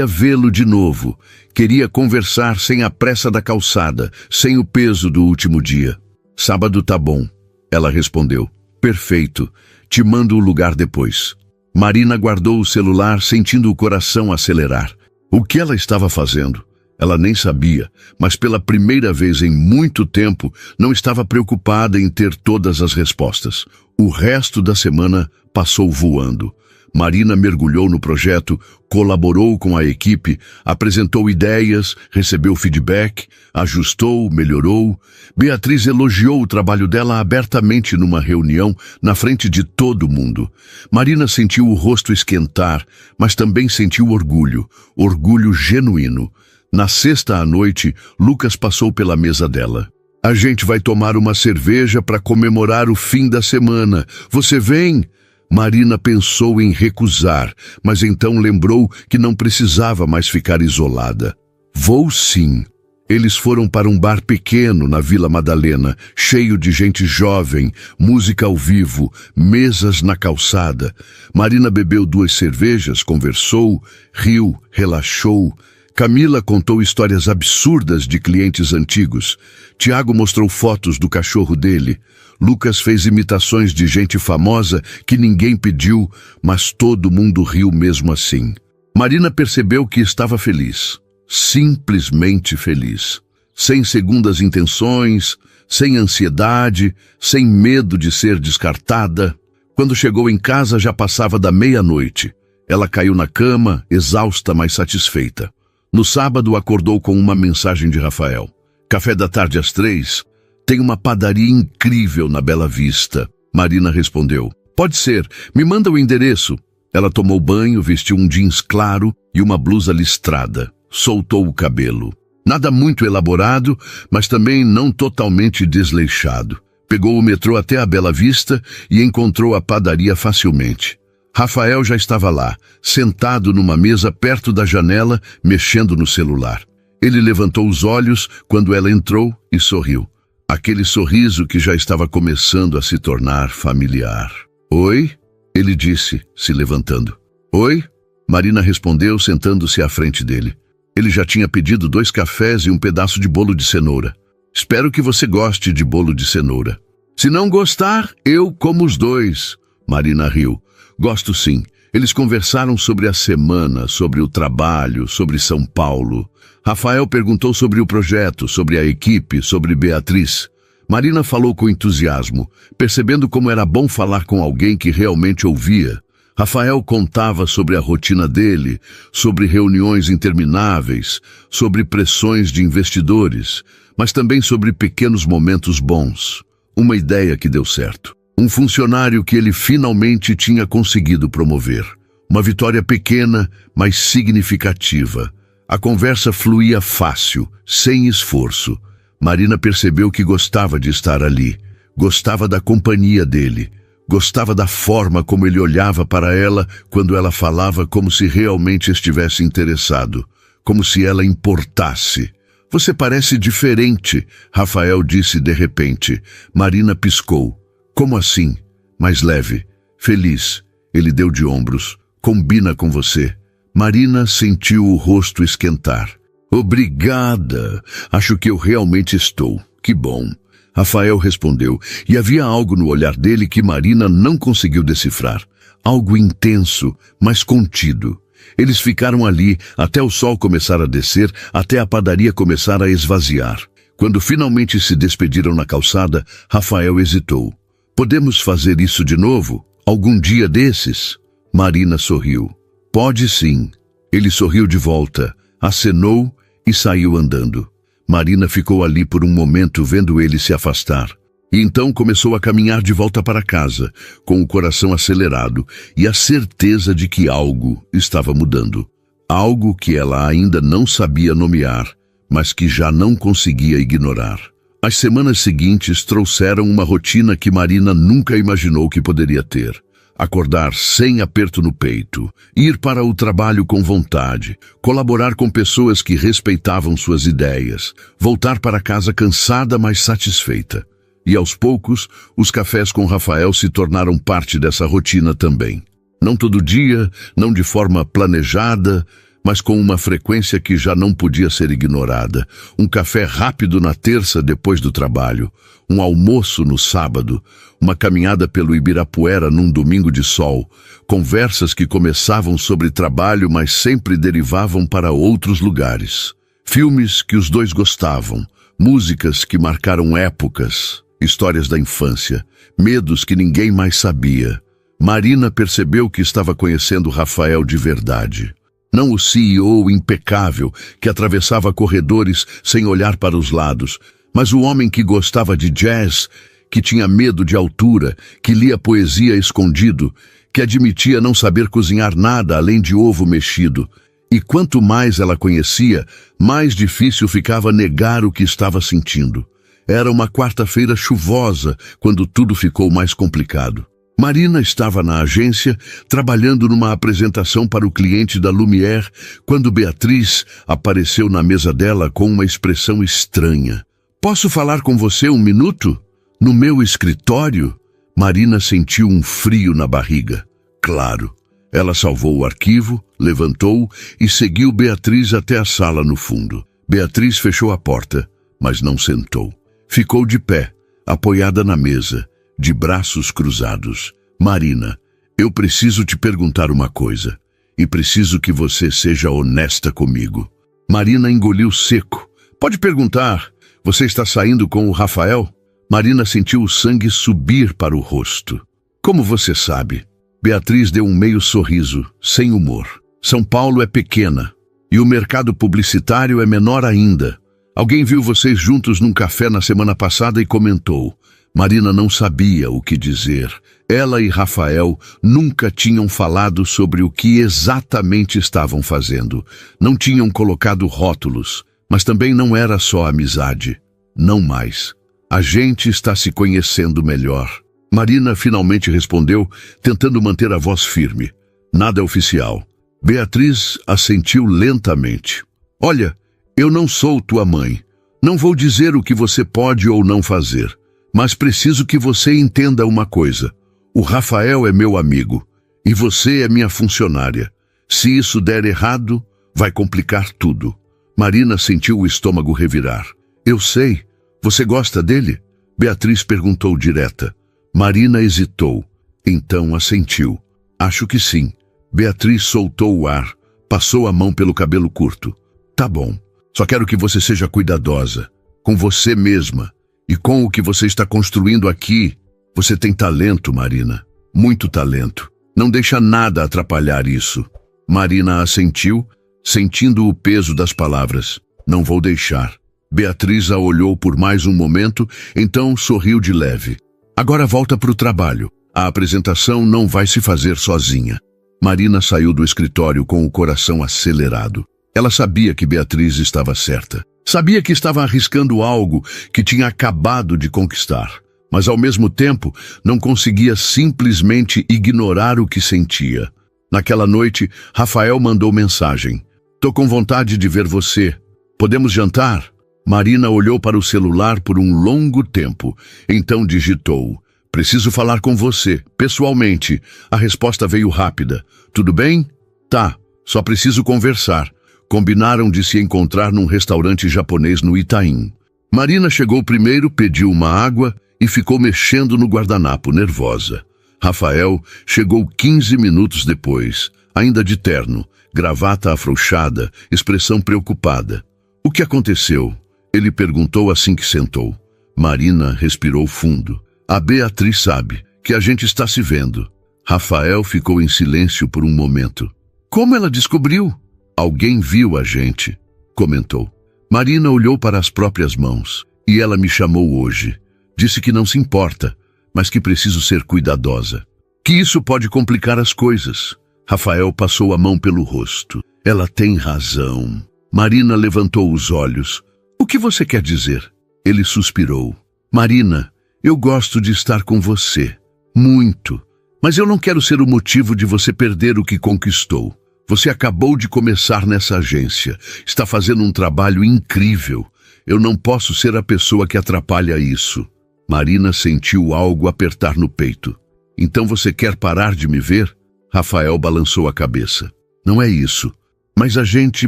vê-lo de novo, queria conversar sem a pressa da calçada, sem o peso do último dia. Sábado tá bom, ela respondeu. Perfeito, te mando o lugar depois. Marina guardou o celular, sentindo o coração acelerar. O que ela estava fazendo? Ela nem sabia, mas pela primeira vez em muito tempo não estava preocupada em ter todas as respostas. O resto da semana passou voando. Marina mergulhou no projeto, colaborou com a equipe, apresentou ideias, recebeu feedback, ajustou, melhorou. Beatriz elogiou o trabalho dela abertamente numa reunião na frente de todo mundo. Marina sentiu o rosto esquentar, mas também sentiu orgulho genuíno. Na sexta à noite, Lucas passou pela mesa dela. A gente vai tomar uma cerveja para comemorar o fim da semana. Você vem? Marina pensou em recusar, mas então lembrou que não precisava mais ficar isolada. Vou sim. Eles foram para um bar pequeno na Vila Madalena, cheio de gente jovem, música ao vivo, mesas na calçada. Marina bebeu 2 cervejas, conversou, riu, relaxou. Camila contou histórias absurdas de clientes antigos. Tiago mostrou fotos do cachorro dele. Lucas fez imitações de gente famosa que ninguém pediu, mas todo mundo riu mesmo assim. Marina percebeu que estava feliz. Simplesmente feliz. Sem segundas intenções, sem ansiedade, sem medo de ser descartada. Quando chegou em casa já passava da meia-noite. Ela caiu na cama, exausta, mas satisfeita. No sábado acordou com uma mensagem de Rafael. Café da tarde às 3. Tem uma padaria incrível na Bela Vista. Marina respondeu. Pode ser, me manda o endereço. Ela tomou banho, vestiu um jeans claro e uma blusa listrada. Soltou o cabelo. Nada muito elaborado, mas também não totalmente desleixado. Pegou o metrô até a Bela Vista e encontrou a padaria facilmente. Rafael já estava lá, sentado numa mesa perto da janela, mexendo no celular. Ele levantou os olhos quando ela entrou e sorriu. Aquele sorriso que já estava começando a se tornar familiar. Oi? Ele disse, se levantando. Oi? Marina respondeu, sentando-se à frente dele. Ele já tinha pedido 2 cafés e um pedaço de bolo de cenoura. Espero que você goste de bolo de cenoura. Se não gostar, eu como os 2. Marina riu. Gosto sim. Eles conversaram sobre a semana, sobre o trabalho, sobre São Paulo. Rafael perguntou sobre o projeto, sobre a equipe, sobre Beatriz. Marina falou com entusiasmo, percebendo como era bom falar com alguém que realmente ouvia. Rafael contava sobre a rotina dele, sobre reuniões intermináveis, sobre pressões de investidores, mas também sobre pequenos momentos bons. Uma ideia que deu certo. Um funcionário que ele finalmente tinha conseguido promover. Uma vitória pequena, mas significativa. A conversa fluía fácil, sem esforço. Marina percebeu que gostava de estar ali. Gostava da companhia dele. Gostava da forma como ele olhava para ela quando ela falava, como se realmente estivesse interessado. Como se ela importasse. Você parece diferente, Rafael disse de repente. Marina piscou. Como assim? Mais leve. Feliz. Ele deu de ombros. Combina com você. Marina sentiu o rosto esquentar. Obrigada. Acho que eu realmente estou. Que bom. Rafael respondeu, e havia algo no olhar dele que Marina não conseguiu decifrar. Algo intenso, mas contido. Eles ficaram ali até o sol começar a descer, até a padaria começar a esvaziar. Quando finalmente se despediram na calçada, Rafael hesitou. Podemos fazer isso de novo? Algum dia desses? Marina sorriu. Pode sim. Ele sorriu de volta, acenou e saiu andando. Marina ficou ali por um momento vendo ele se afastar. E então começou a caminhar de volta para casa, com o coração acelerado e a certeza de que algo estava mudando. Algo que ela ainda não sabia nomear, mas que já não conseguia ignorar. As semanas seguintes trouxeram uma rotina que Marina nunca imaginou que poderia ter. Acordar sem aperto no peito, ir para o trabalho com vontade, colaborar com pessoas que respeitavam suas ideias, voltar para casa cansada, mas satisfeita. E aos poucos, os cafés com Rafael se tornaram parte dessa rotina também. Não todo dia, não de forma planejada, mas com uma frequência que já não podia ser ignorada. Um café rápido na terça depois do trabalho, um almoço no sábado, uma caminhada pelo Ibirapuera num domingo de sol, conversas que começavam sobre trabalho, mas sempre derivavam para outros lugares. Filmes que os dois gostavam, músicas que marcaram épocas, histórias da infância, medos que ninguém mais sabia. Marina percebeu que estava conhecendo Rafael de verdade. Não o CEO impecável que atravessava corredores sem olhar para os lados, mas o homem que gostava de jazz, que tinha medo de altura, que lia poesia escondido, que admitia não saber cozinhar nada além de ovo mexido. E quanto mais ela conhecia, mais difícil ficava negar o que estava sentindo. Era uma quarta-feira chuvosa, quando tudo ficou mais complicado. Marina estava na agência, trabalhando numa apresentação para o cliente da Lumière, quando Beatriz apareceu na mesa dela com uma expressão estranha. "Posso falar com você um minuto? No meu escritório?" Marina sentiu um frio na barriga. Claro. Ela salvou o arquivo, levantou e seguiu Beatriz até a sala no fundo. Beatriz fechou a porta, mas não sentou. Ficou de pé, apoiada na mesa, de braços cruzados. "Marina, eu preciso te perguntar uma coisa, e preciso que você seja honesta comigo." Marina engoliu seco. "Pode perguntar. Você está saindo com o Rafael?" Marina sentiu o sangue subir para o rosto. "Como você sabe?" Beatriz deu um meio sorriso, sem humor. "São Paulo é pequena, e o mercado publicitário é menor ainda. Alguém viu vocês juntos num café na semana passada e comentou." Marina não sabia o que dizer. Ela e Rafael nunca tinham falado sobre o que exatamente estavam fazendo. Não tinham colocado rótulos, mas também não era só amizade. Não mais. "A gente está se conhecendo melhor." Marina finalmente respondeu, tentando manter a voz firme. "Nada é oficial." Beatriz assentiu lentamente. "Olha, eu não sou tua mãe. Não vou dizer o que você pode ou não fazer. Mas preciso que você entenda uma coisa. O Rafael é meu amigo, e você é minha funcionária. Se isso der errado, vai complicar tudo." Marina sentiu o estômago revirar. "Eu sei. Você gosta dele?" Beatriz perguntou direta. Marina hesitou. Então assentiu. "Acho que sim." Beatriz soltou o ar, passou a mão pelo cabelo curto. "Tá bom. Só quero que você seja cuidadosa, com você mesma. E com o que você está construindo aqui, você tem talento, Marina. Muito talento. Não deixa nada atrapalhar isso." Marina assentiu, sentindo o peso das palavras. "Não vou deixar." Beatriz a olhou por mais um momento, então sorriu de leve. "Agora volta para o trabalho. A apresentação não vai se fazer sozinha." Marina saiu do escritório com o coração acelerado. Ela sabia que Beatriz estava certa. Sabia que estava arriscando algo que tinha acabado de conquistar, mas ao mesmo tempo não conseguia simplesmente ignorar o que sentia. Naquela noite, Rafael mandou mensagem. "Tô com vontade de ver você. Podemos jantar?" Marina olhou para o celular por um longo tempo, então digitou: "Preciso falar com você, pessoalmente." A resposta veio rápida. "Tudo bem?" "Tá, só preciso conversar." Combinaram de se encontrar num restaurante japonês no Itaim. Marina chegou primeiro, pediu uma água e ficou mexendo no guardanapo, nervosa. Rafael chegou 15 minutos depois, ainda de terno, gravata afrouxada, expressão preocupada. "O que aconteceu?" Ele perguntou assim que sentou. Marina respirou fundo. "A Beatriz sabe que a gente está se vendo." Rafael ficou em silêncio por um momento. "Como ela descobriu?" "Alguém viu a gente", comentou. Marina olhou para as próprias mãos. "E ela me chamou hoje. Disse que não se importa, mas que preciso ser cuidadosa. Que isso pode complicar as coisas. Rafael passou a mão pelo rosto. Ela tem razão. Marina levantou os olhos. O que você quer dizer? Ele suspirou. Marina, eu gosto de estar com você. Muito. Mas eu não quero ser o motivo de você perder o que conquistou. Você acabou de começar nessa agência. Está fazendo um trabalho incrível. Eu não posso ser a pessoa que atrapalha isso. Marina sentiu algo apertar no peito. Então você quer parar de me ver? Rafael balançou a cabeça. Não é isso. Mas a gente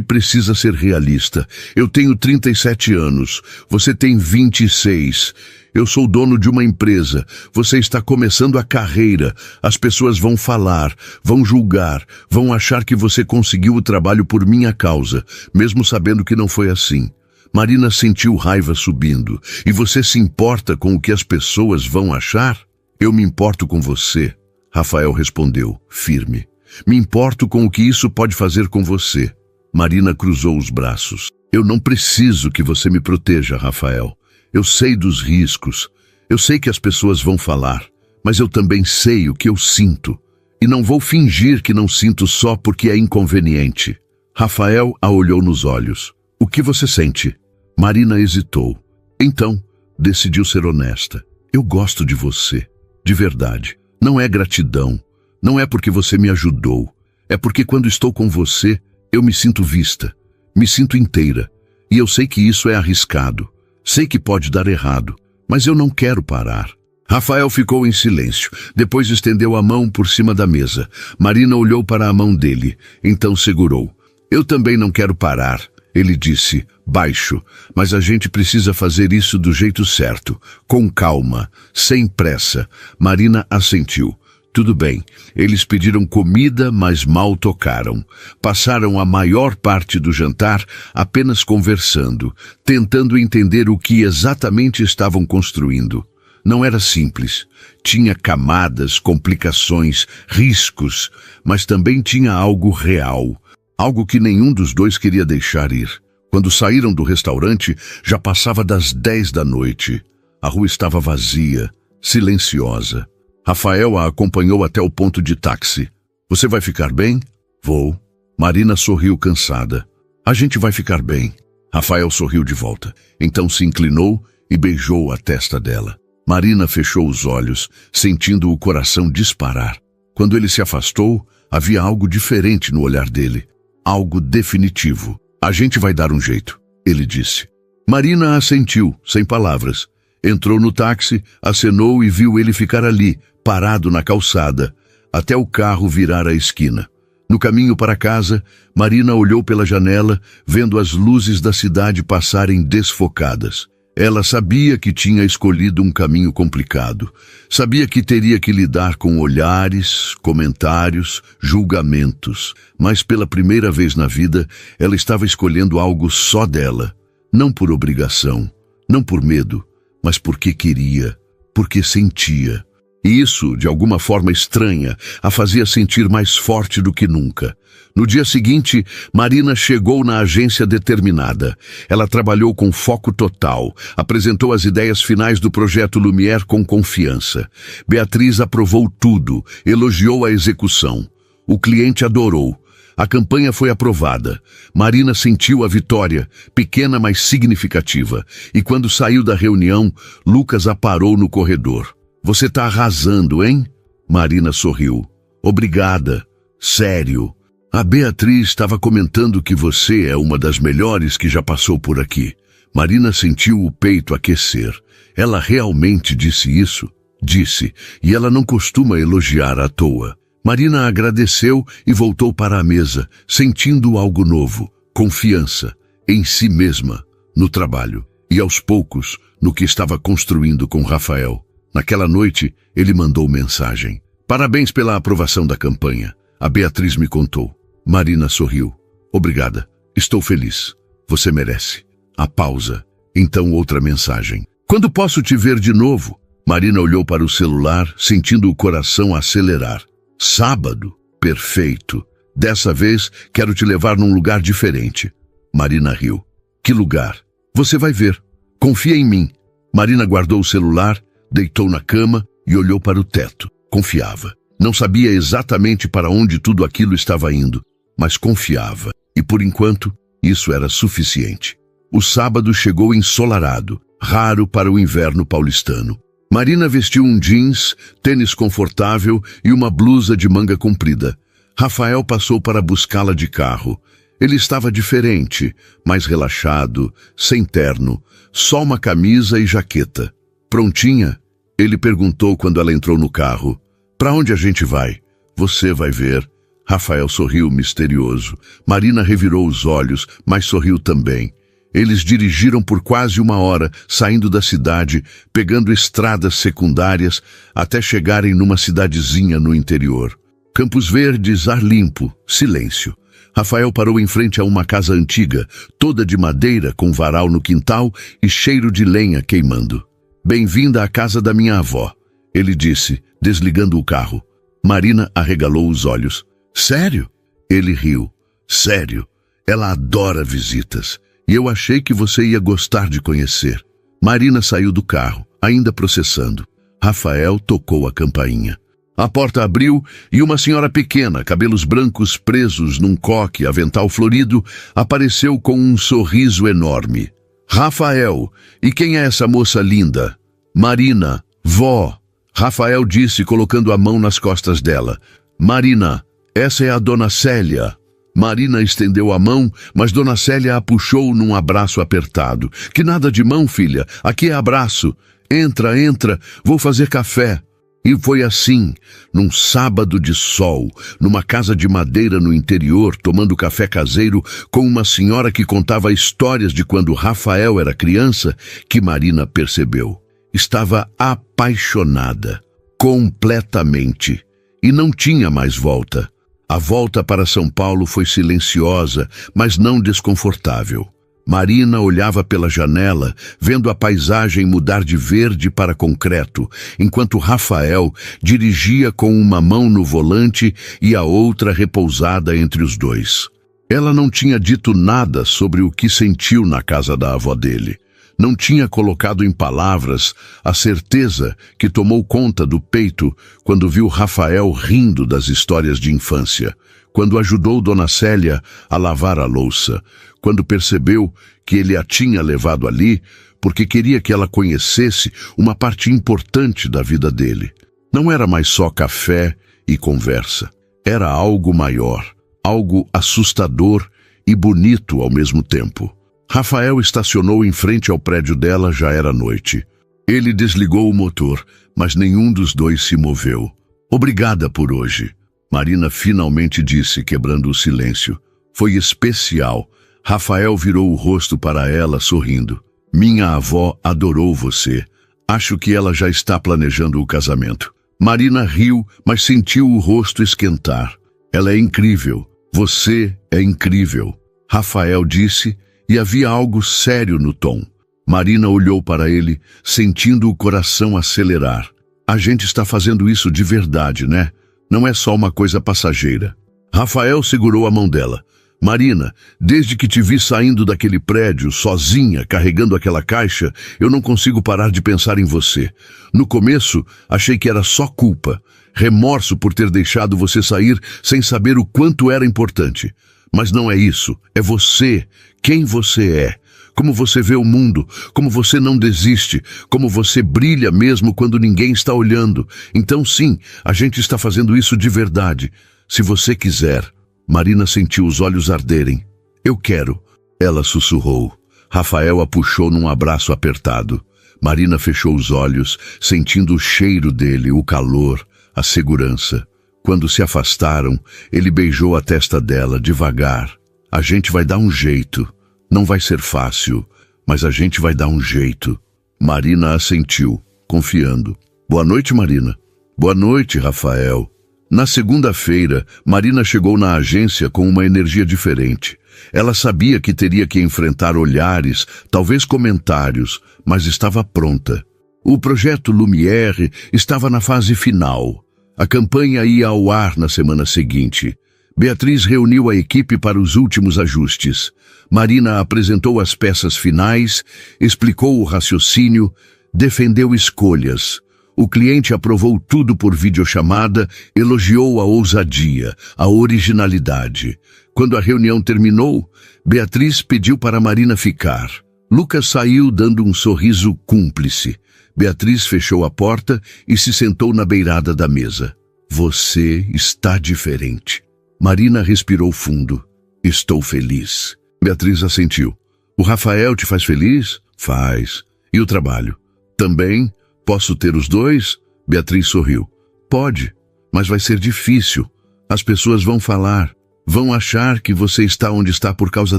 precisa ser realista. Eu tenho 37 anos. Você tem 26. Eu sou dono de uma empresa. Você está começando a carreira. As pessoas vão falar, vão julgar, vão achar que você conseguiu o trabalho por minha causa, mesmo sabendo que não foi assim. Marina sentiu raiva subindo. E você se importa com o que as pessoas vão achar? Eu me importo com você, Rafael respondeu, firme. Me importo com o que isso pode fazer com você. Marina cruzou os braços. Eu não preciso que você me proteja, Rafael. Eu sei dos riscos. Eu sei que as pessoas vão falar. Mas eu também sei o que eu sinto. E não vou fingir que não sinto só porque é inconveniente. Rafael a olhou nos olhos. O que você sente? Marina hesitou. Então, decidiu ser honesta. Eu gosto de você. De verdade. Não é gratidão. Não é porque você me ajudou. É porque quando estou com você, eu me sinto vista. Me sinto inteira. E eu sei que isso é arriscado. Sei que pode dar errado. Mas eu não quero parar. Rafael ficou em silêncio. Depois estendeu a mão por cima da mesa. Marina olhou para a mão dele. Então segurou. Eu também não quero parar. Ele disse, baixo, mas a gente precisa fazer isso do jeito certo, com calma, sem pressa. Marina assentiu. Tudo bem. Eles pediram comida, mas mal tocaram. Passaram a maior parte do jantar apenas conversando, tentando entender o que exatamente estavam construindo. Não era simples. Tinha camadas, complicações, riscos, mas também tinha algo real. Algo que nenhum dos dois queria deixar ir. Quando saíram do restaurante, já passava das 10 da noite. A rua estava vazia, silenciosa. Rafael a acompanhou até o ponto de táxi. Você vai ficar bem? Vou. Marina sorriu cansada. A gente vai ficar bem. Rafael sorriu de volta. Então se inclinou e beijou a testa dela. Marina fechou os olhos, sentindo o coração disparar. Quando ele se afastou, havia algo diferente no olhar dele. Algo definitivo. A gente vai dar um jeito, ele disse. Marina assentiu, sem palavras. Entrou no táxi, acenou e viu ele ficar ali, parado na calçada, até o carro virar a esquina. No caminho para casa, Marina olhou pela janela, vendo as luzes da cidade passarem desfocadas. Ela sabia que tinha escolhido um caminho complicado. Sabia que teria que lidar com olhares, comentários, julgamentos. Mas pela primeira vez na vida, ela estava escolhendo algo só dela. Não por obrigação, não por medo, mas porque queria, porque sentia. E isso, de alguma forma estranha, a fazia sentir mais forte do que nunca. No dia seguinte, Marina chegou na agência determinada. Ela trabalhou com foco total, apresentou as ideias finais do projeto Lumière com confiança. Beatriz aprovou tudo, elogiou a execução. O cliente adorou. A campanha foi aprovada. Marina sentiu a vitória, pequena mas significativa. E quando saiu da reunião, Lucas a parou no corredor. Você está arrasando, hein? Marina sorriu. Obrigada. Sério. A Beatriz estava comentando que você é uma das melhores que já passou por aqui. Marina sentiu o peito aquecer. Ela realmente disse isso? Disse, e ela não costuma elogiar à toa. Marina agradeceu e voltou para a mesa, sentindo algo novo, confiança, em si mesma, no trabalho, e aos poucos, no que estava construindo com Rafael. Naquela noite, ele mandou mensagem. Parabéns pela aprovação da campanha. A Beatriz me contou. Marina sorriu. Obrigada. Estou feliz. Você merece. A pausa. Então outra mensagem. Quando posso te ver de novo? Marina olhou para o celular, sentindo o coração acelerar. Sábado. Perfeito. Dessa vez, quero te levar num lugar diferente. Marina riu. Que lugar? Você vai ver. Confia em mim. Marina guardou o celular, deitou na cama e olhou para o teto. Confiava. Não sabia exatamente para onde tudo aquilo estava indo, mas confiava. E por enquanto, isso era suficiente. O sábado chegou ensolarado, raro para o inverno paulistano. Marina vestiu um jeans, tênis confortável e uma blusa de manga comprida. Rafael passou para buscá-la de carro. Ele estava diferente, mais relaxado, sem terno, só uma camisa e jaqueta. Prontinha? Ele perguntou quando ela entrou no carro. Para onde a gente vai? Você vai ver. Rafael sorriu misterioso. Marina revirou os olhos, mas sorriu também. Eles dirigiram por quase 1 hora, saindo da cidade, pegando estradas secundárias, até chegarem numa cidadezinha no interior. Campos Verdes, ar limpo, silêncio. Rafael parou em frente a uma casa antiga, toda de madeira, com varal no quintal e cheiro de lenha queimando. Bem-vinda à casa da minha avó, ele disse, desligando o carro. Marina arregalou os olhos. Sério? Ele riu. Sério. Ela adora visitas. E eu achei que você ia gostar de conhecer. Marina saiu do carro, ainda processando. Rafael tocou a campainha. A porta abriu e uma senhora pequena, cabelos brancos presos num coque, avental florido, apareceu com um sorriso enorme. Rafael, e quem é essa moça linda? Marina, vó. Rafael disse, colocando a mão nas costas dela. Marina, essa é a dona Célia. Marina estendeu a mão, mas Dona Célia a puxou num abraço apertado. Que nada de mão, filha. Aqui é abraço. Entra, entra. Vou fazer café. E foi assim, num sábado de sol, numa casa de madeira no interior, tomando café caseiro com uma senhora que contava histórias de quando Rafael era criança, que Marina percebeu. Estava apaixonada. Completamente. E não tinha mais volta. A volta para São Paulo foi silenciosa, mas não desconfortável. Marina olhava pela janela, vendo a paisagem mudar de verde para concreto, enquanto Rafael dirigia com uma mão no volante e a outra repousada entre os dois. Ela não tinha dito nada sobre o que sentiu na casa da avó dele. Não tinha colocado em palavras a certeza que tomou conta do peito quando viu Rafael rindo das histórias de infância, quando ajudou Dona Célia a lavar a louça, quando percebeu que ele a tinha levado ali porque queria que ela conhecesse uma parte importante da vida dele. Não era mais só café e conversa. Era algo maior, algo assustador e bonito ao mesmo tempo. Rafael estacionou em frente ao prédio dela, já era noite. Ele desligou o motor, mas nenhum dos dois se moveu. Obrigada por hoje, Marina finalmente disse, quebrando o silêncio. Foi especial. Rafael virou o rosto para ela, sorrindo. Minha avó adorou você. Acho que ela já está planejando o casamento. Marina riu, mas sentiu o rosto esquentar. Ela é incrível. Você é incrível, Rafael disse, e havia algo sério no tom. Marina olhou para ele, sentindo o coração acelerar. A gente está fazendo isso de verdade, né? Não é só uma coisa passageira. Rafael segurou a mão dela. Marina, desde que te vi saindo daquele prédio, sozinha, carregando aquela caixa, eu não consigo parar de pensar em você. No começo, achei que era só culpa, remorso por ter deixado você sair sem saber o quanto era importante. Mas não é isso, é você, quem você é, como você vê o mundo, como você não desiste, como você brilha mesmo quando ninguém está olhando. Então sim, a gente está fazendo isso de verdade. Se você quiser. Marina sentiu os olhos arderem. Eu quero, ela sussurrou. Rafael a puxou num abraço apertado. Marina fechou os olhos, sentindo o cheiro dele, o calor, a segurança. Quando se afastaram, ele beijou a testa dela devagar. A gente vai dar um jeito. Não vai ser fácil, mas a gente vai dar um jeito. Marina assentiu, confiando. Boa noite, Marina. Boa noite, Rafael. Na segunda-feira, Marina chegou na agência com uma energia diferente. Ela sabia que teria que enfrentar olhares, talvez comentários, mas estava pronta. O projeto Lumière estava na fase final. A campanha ia ao ar na semana seguinte. Beatriz reuniu a equipe para os últimos ajustes. Marina apresentou as peças finais, explicou o raciocínio, defendeu escolhas. O cliente aprovou tudo por videochamada, elogiou a ousadia, a originalidade. Quando a reunião terminou, Beatriz pediu para Marina ficar. Lucas saiu dando um sorriso cúmplice. Beatriz fechou a porta e se sentou na beirada da mesa. Você está diferente. Marina respirou fundo. Estou feliz. Beatriz assentiu. O Rafael te faz feliz? Faz. E o trabalho? Também? Posso ter os dois? Beatriz sorriu. Pode, mas vai ser difícil. As pessoas vão falar, vão achar que você está onde está por causa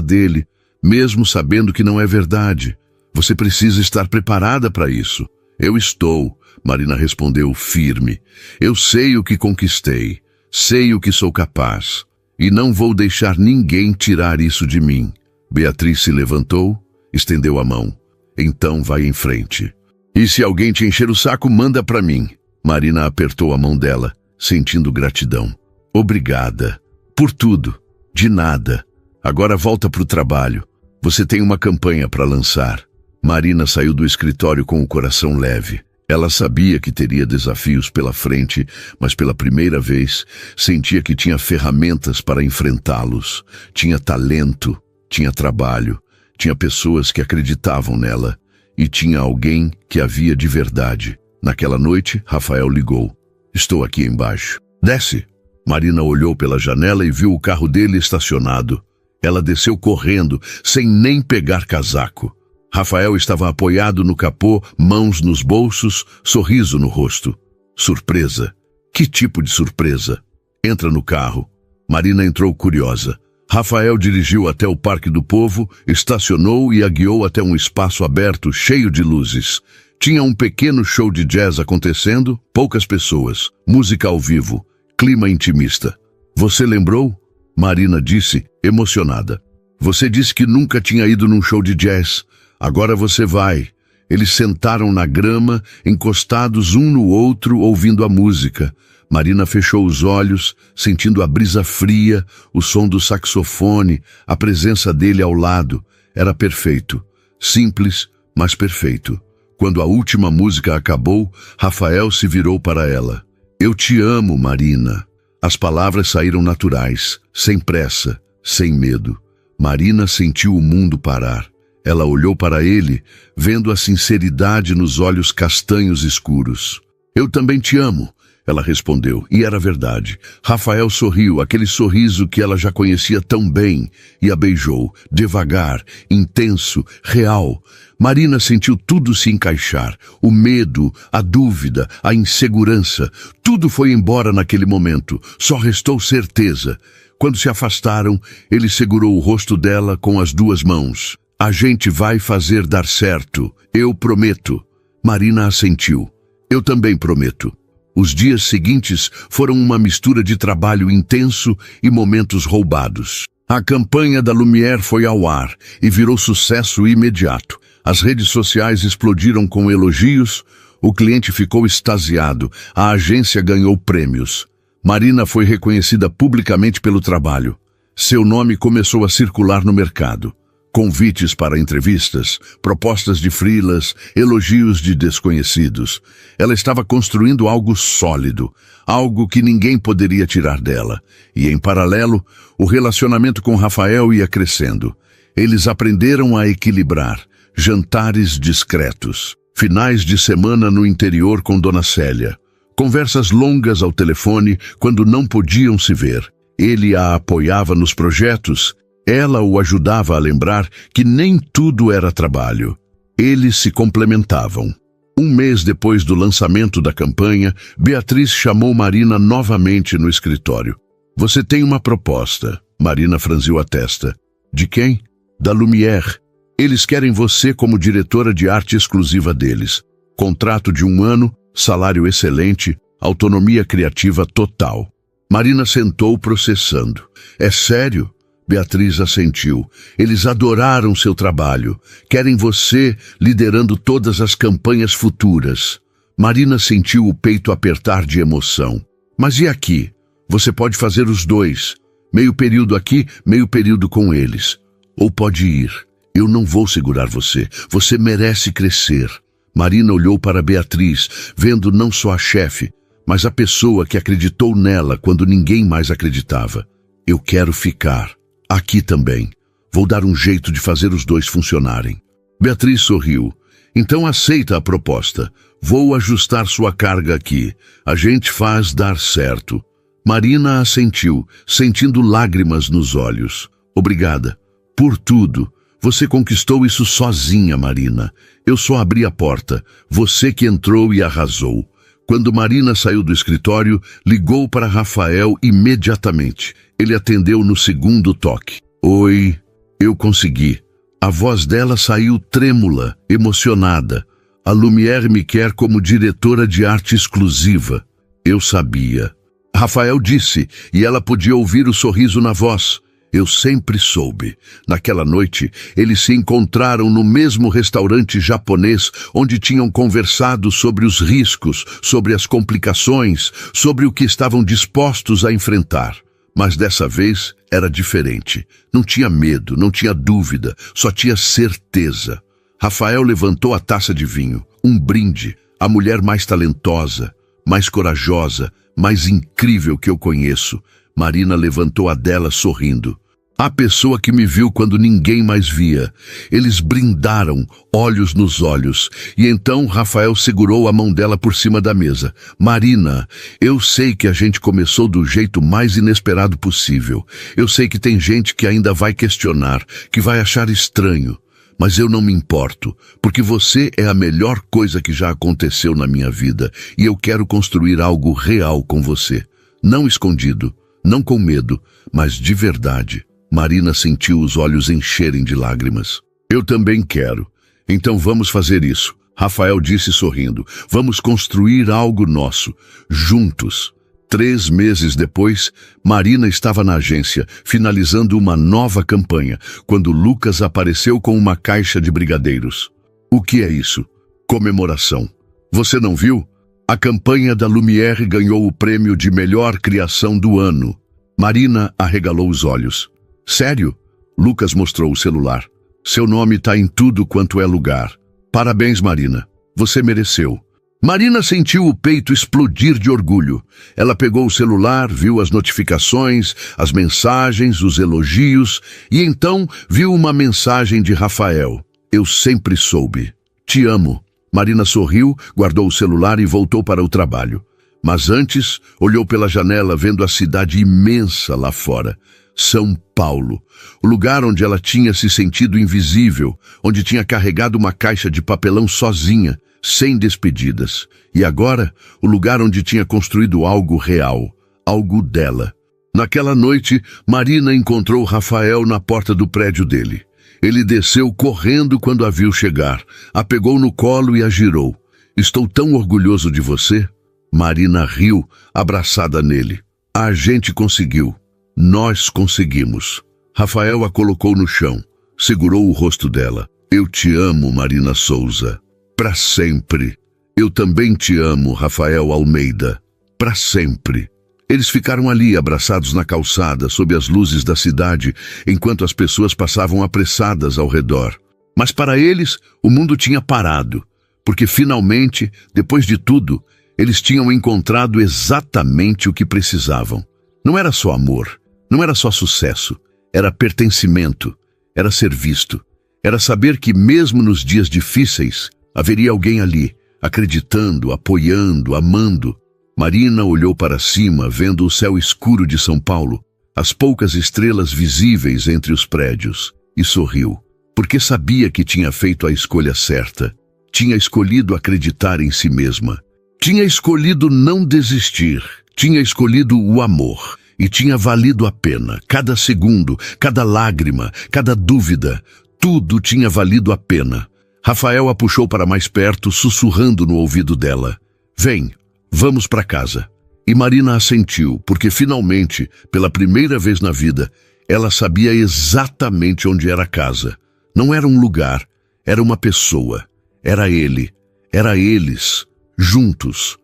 dele, mesmo sabendo que não é verdade. Você precisa estar preparada para isso. Eu estou, Marina respondeu firme. Eu sei o que conquistei, sei o que sou capaz, e não vou deixar ninguém tirar isso de mim. Beatriz se levantou, estendeu a mão. Então vai em frente. E se alguém te encher o saco, manda para mim. Marina apertou a mão dela, sentindo gratidão. Obrigada. Por tudo. De nada. Agora volta para o trabalho. Você tem uma campanha para lançar. Marina saiu do escritório com o coração leve. Ela sabia que teria desafios pela frente, mas pela primeira vez sentia que tinha ferramentas para enfrentá-los. Tinha talento, tinha trabalho, tinha pessoas que acreditavam nela. E tinha alguém que havia de verdade. Naquela noite, Rafael ligou. Estou aqui embaixo. Desce. Marina olhou pela janela e viu o carro dele estacionado. Ela desceu correndo, sem nem pegar casaco. Rafael estava apoiado no capô, mãos nos bolsos, sorriso no rosto. Surpresa. Que tipo de surpresa? Entra no carro. Marina entrou curiosa. Rafael dirigiu até o Parque do Povo, estacionou e a guiou até um espaço aberto, cheio de luzes. Tinha um pequeno show de jazz acontecendo, poucas pessoas, música ao vivo, clima intimista. Você lembrou? Marina disse, emocionada. Você disse que nunca tinha ido num show de jazz. Agora você vai. Eles sentaram na grama, encostados um no outro, ouvindo a música. Marina fechou os olhos, sentindo a brisa fria, o som do saxofone, a presença dele ao lado. Era perfeito. Simples, mas perfeito. Quando a última música acabou, Rafael se virou para ela. Eu te amo, Marina. As palavras saíram naturais, sem pressa, sem medo. Marina sentiu o mundo parar. Ela olhou para ele, vendo a sinceridade nos olhos castanhos escuros. Eu também te amo. Ela respondeu, e era verdade. Rafael sorriu, aquele sorriso que ela já conhecia tão bem, e a beijou, devagar, intenso, real. Marina sentiu tudo se encaixar, o medo, a dúvida, a insegurança. Tudo foi embora naquele momento, só restou certeza. Quando se afastaram, ele segurou o rosto dela com as duas mãos. A gente vai fazer dar certo, eu prometo. Marina assentiu. Eu também prometo. Os dias seguintes foram uma mistura de trabalho intenso e momentos roubados. A campanha da Lumière foi ao ar e virou sucesso imediato. As redes sociais explodiram com elogios, o cliente ficou extasiado, a agência ganhou prêmios. Marina foi reconhecida publicamente pelo trabalho. Seu nome começou a circular no mercado. Convites para entrevistas, propostas de freelas, elogios de desconhecidos. Ela estava construindo algo sólido, algo que ninguém poderia tirar dela. E, em paralelo, o relacionamento com Rafael ia crescendo. Eles aprenderam a equilibrar, jantares discretos, finais de semana no interior com Dona Célia, conversas longas ao telefone quando não podiam se ver. Ele a apoiava nos projetos. Ela o ajudava a lembrar que nem tudo era trabalho. Eles se complementavam. Um mês depois do lançamento da campanha, Beatriz chamou Marina novamente no escritório. Você tem uma proposta. Marina franziu a testa. De quem? Da Lumière. Eles querem você como diretora de arte exclusiva deles. Contrato de 1 ano, salário excelente, autonomia criativa total. Marina sentou processando. É sério? Beatriz assentiu. Eles adoraram seu trabalho. Querem você liderando todas as campanhas futuras. Marina sentiu o peito apertar de emoção. Mas e aqui? Você pode fazer os dois. Meio período aqui, meio período com eles. Ou pode ir. Eu não vou segurar você. Você merece crescer. Marina olhou para Beatriz, vendo não só a chefe, mas a pessoa que acreditou nela quando ninguém mais acreditava. Eu quero ficar aqui também. Vou dar um jeito de fazer os dois funcionarem. Beatriz sorriu. Então aceita a proposta. Vou ajustar sua carga aqui. A gente faz dar certo. Marina assentiu, sentindo lágrimas nos olhos. Obrigada. Por tudo. Você conquistou isso sozinha, Marina. Eu só abri a porta. Você que entrou e arrasou. Quando Marina saiu do escritório, ligou para Rafael imediatamente. Ele atendeu no segundo toque. Oi, eu consegui. A voz dela saiu trêmula, emocionada. A Lumière me quer como diretora de arte exclusiva. Eu sabia. Rafael disse, e ela podia ouvir o sorriso na voz. Eu sempre soube. Naquela noite, eles se encontraram no mesmo restaurante japonês onde tinham conversado sobre os riscos, sobre as complicações, sobre o que estavam dispostos a enfrentar. Mas dessa vez era diferente. Não tinha medo, não tinha dúvida, só tinha certeza. Rafael levantou a taça de vinho, um brinde, a mulher mais talentosa, mais corajosa, mais incrível que eu conheço. Marina levantou a dela sorrindo. A pessoa que me viu quando ninguém mais via. Eles brindaram, olhos nos olhos. E então Rafael segurou a mão dela por cima da mesa. Marina, eu sei que a gente começou do jeito mais inesperado possível. Eu sei que tem gente que ainda vai questionar, que vai achar estranho. Mas eu não me importo, porque você é a melhor coisa que já aconteceu na minha vida. E eu quero construir algo real com você. Não escondido, não com medo, mas de verdade. Marina sentiu os olhos encherem de lágrimas. Eu também quero. Então vamos fazer isso. Rafael disse sorrindo. Vamos construir algo nosso, juntos. 3 meses depois, Marina estava na agência, finalizando uma nova campanha, quando Lucas apareceu com uma caixa de brigadeiros. O que é isso? Comemoração. Você não viu? A campanha da Lumière ganhou o prêmio de melhor criação do ano. Marina arregalou os olhos. Sério? Lucas mostrou o celular. Seu nome está em tudo quanto é lugar. Parabéns, Marina. Você mereceu. Marina sentiu o peito explodir de orgulho. Ela pegou o celular, viu as notificações, as mensagens, os elogios, e então viu uma mensagem de Rafael. Eu sempre soube. Te amo. Marina sorriu, guardou o celular e voltou para o trabalho. Mas antes, olhou pela janela vendo a cidade imensa lá fora. São Paulo, o lugar onde ela tinha se sentido invisível, onde tinha carregado uma caixa de papelão sozinha, sem despedidas. E agora, o lugar onde tinha construído algo real, algo dela. Naquela noite, Marina encontrou Rafael na porta do prédio dele. Ele desceu correndo quando a viu chegar, a pegou no colo e a girou. Estou tão orgulhoso de você. Marina riu, abraçada nele. A gente conseguiu. Nós conseguimos. Rafael a colocou no chão, segurou o rosto dela. Eu te amo, Marina Souza. Para sempre. Eu também te amo, Rafael Almeida. Para sempre. Eles ficaram ali, abraçados na calçada, sob as luzes da cidade, enquanto as pessoas passavam apressadas ao redor. Mas para eles, o mundo tinha parado, porque finalmente, depois de tudo, eles tinham encontrado exatamente o que precisavam. Não era só amor. Não era só sucesso, era pertencimento, era ser visto, era saber que mesmo nos dias difíceis haveria alguém ali, acreditando, apoiando, amando. Marina olhou para cima, vendo o céu escuro de São Paulo, as poucas estrelas visíveis entre os prédios, e sorriu, porque sabia que tinha feito a escolha certa. Tinha escolhido acreditar em si mesma. Tinha escolhido não desistir. Tinha escolhido o amor. E tinha valido a pena, cada segundo, cada lágrima, cada dúvida, tudo tinha valido a pena. Rafael a puxou para mais perto, sussurrando no ouvido dela. Vem, vamos para casa. E Marina assentiu, porque finalmente, pela primeira vez na vida, ela sabia exatamente onde era a casa. Não era um lugar, era uma pessoa. Era ele, era eles, juntos.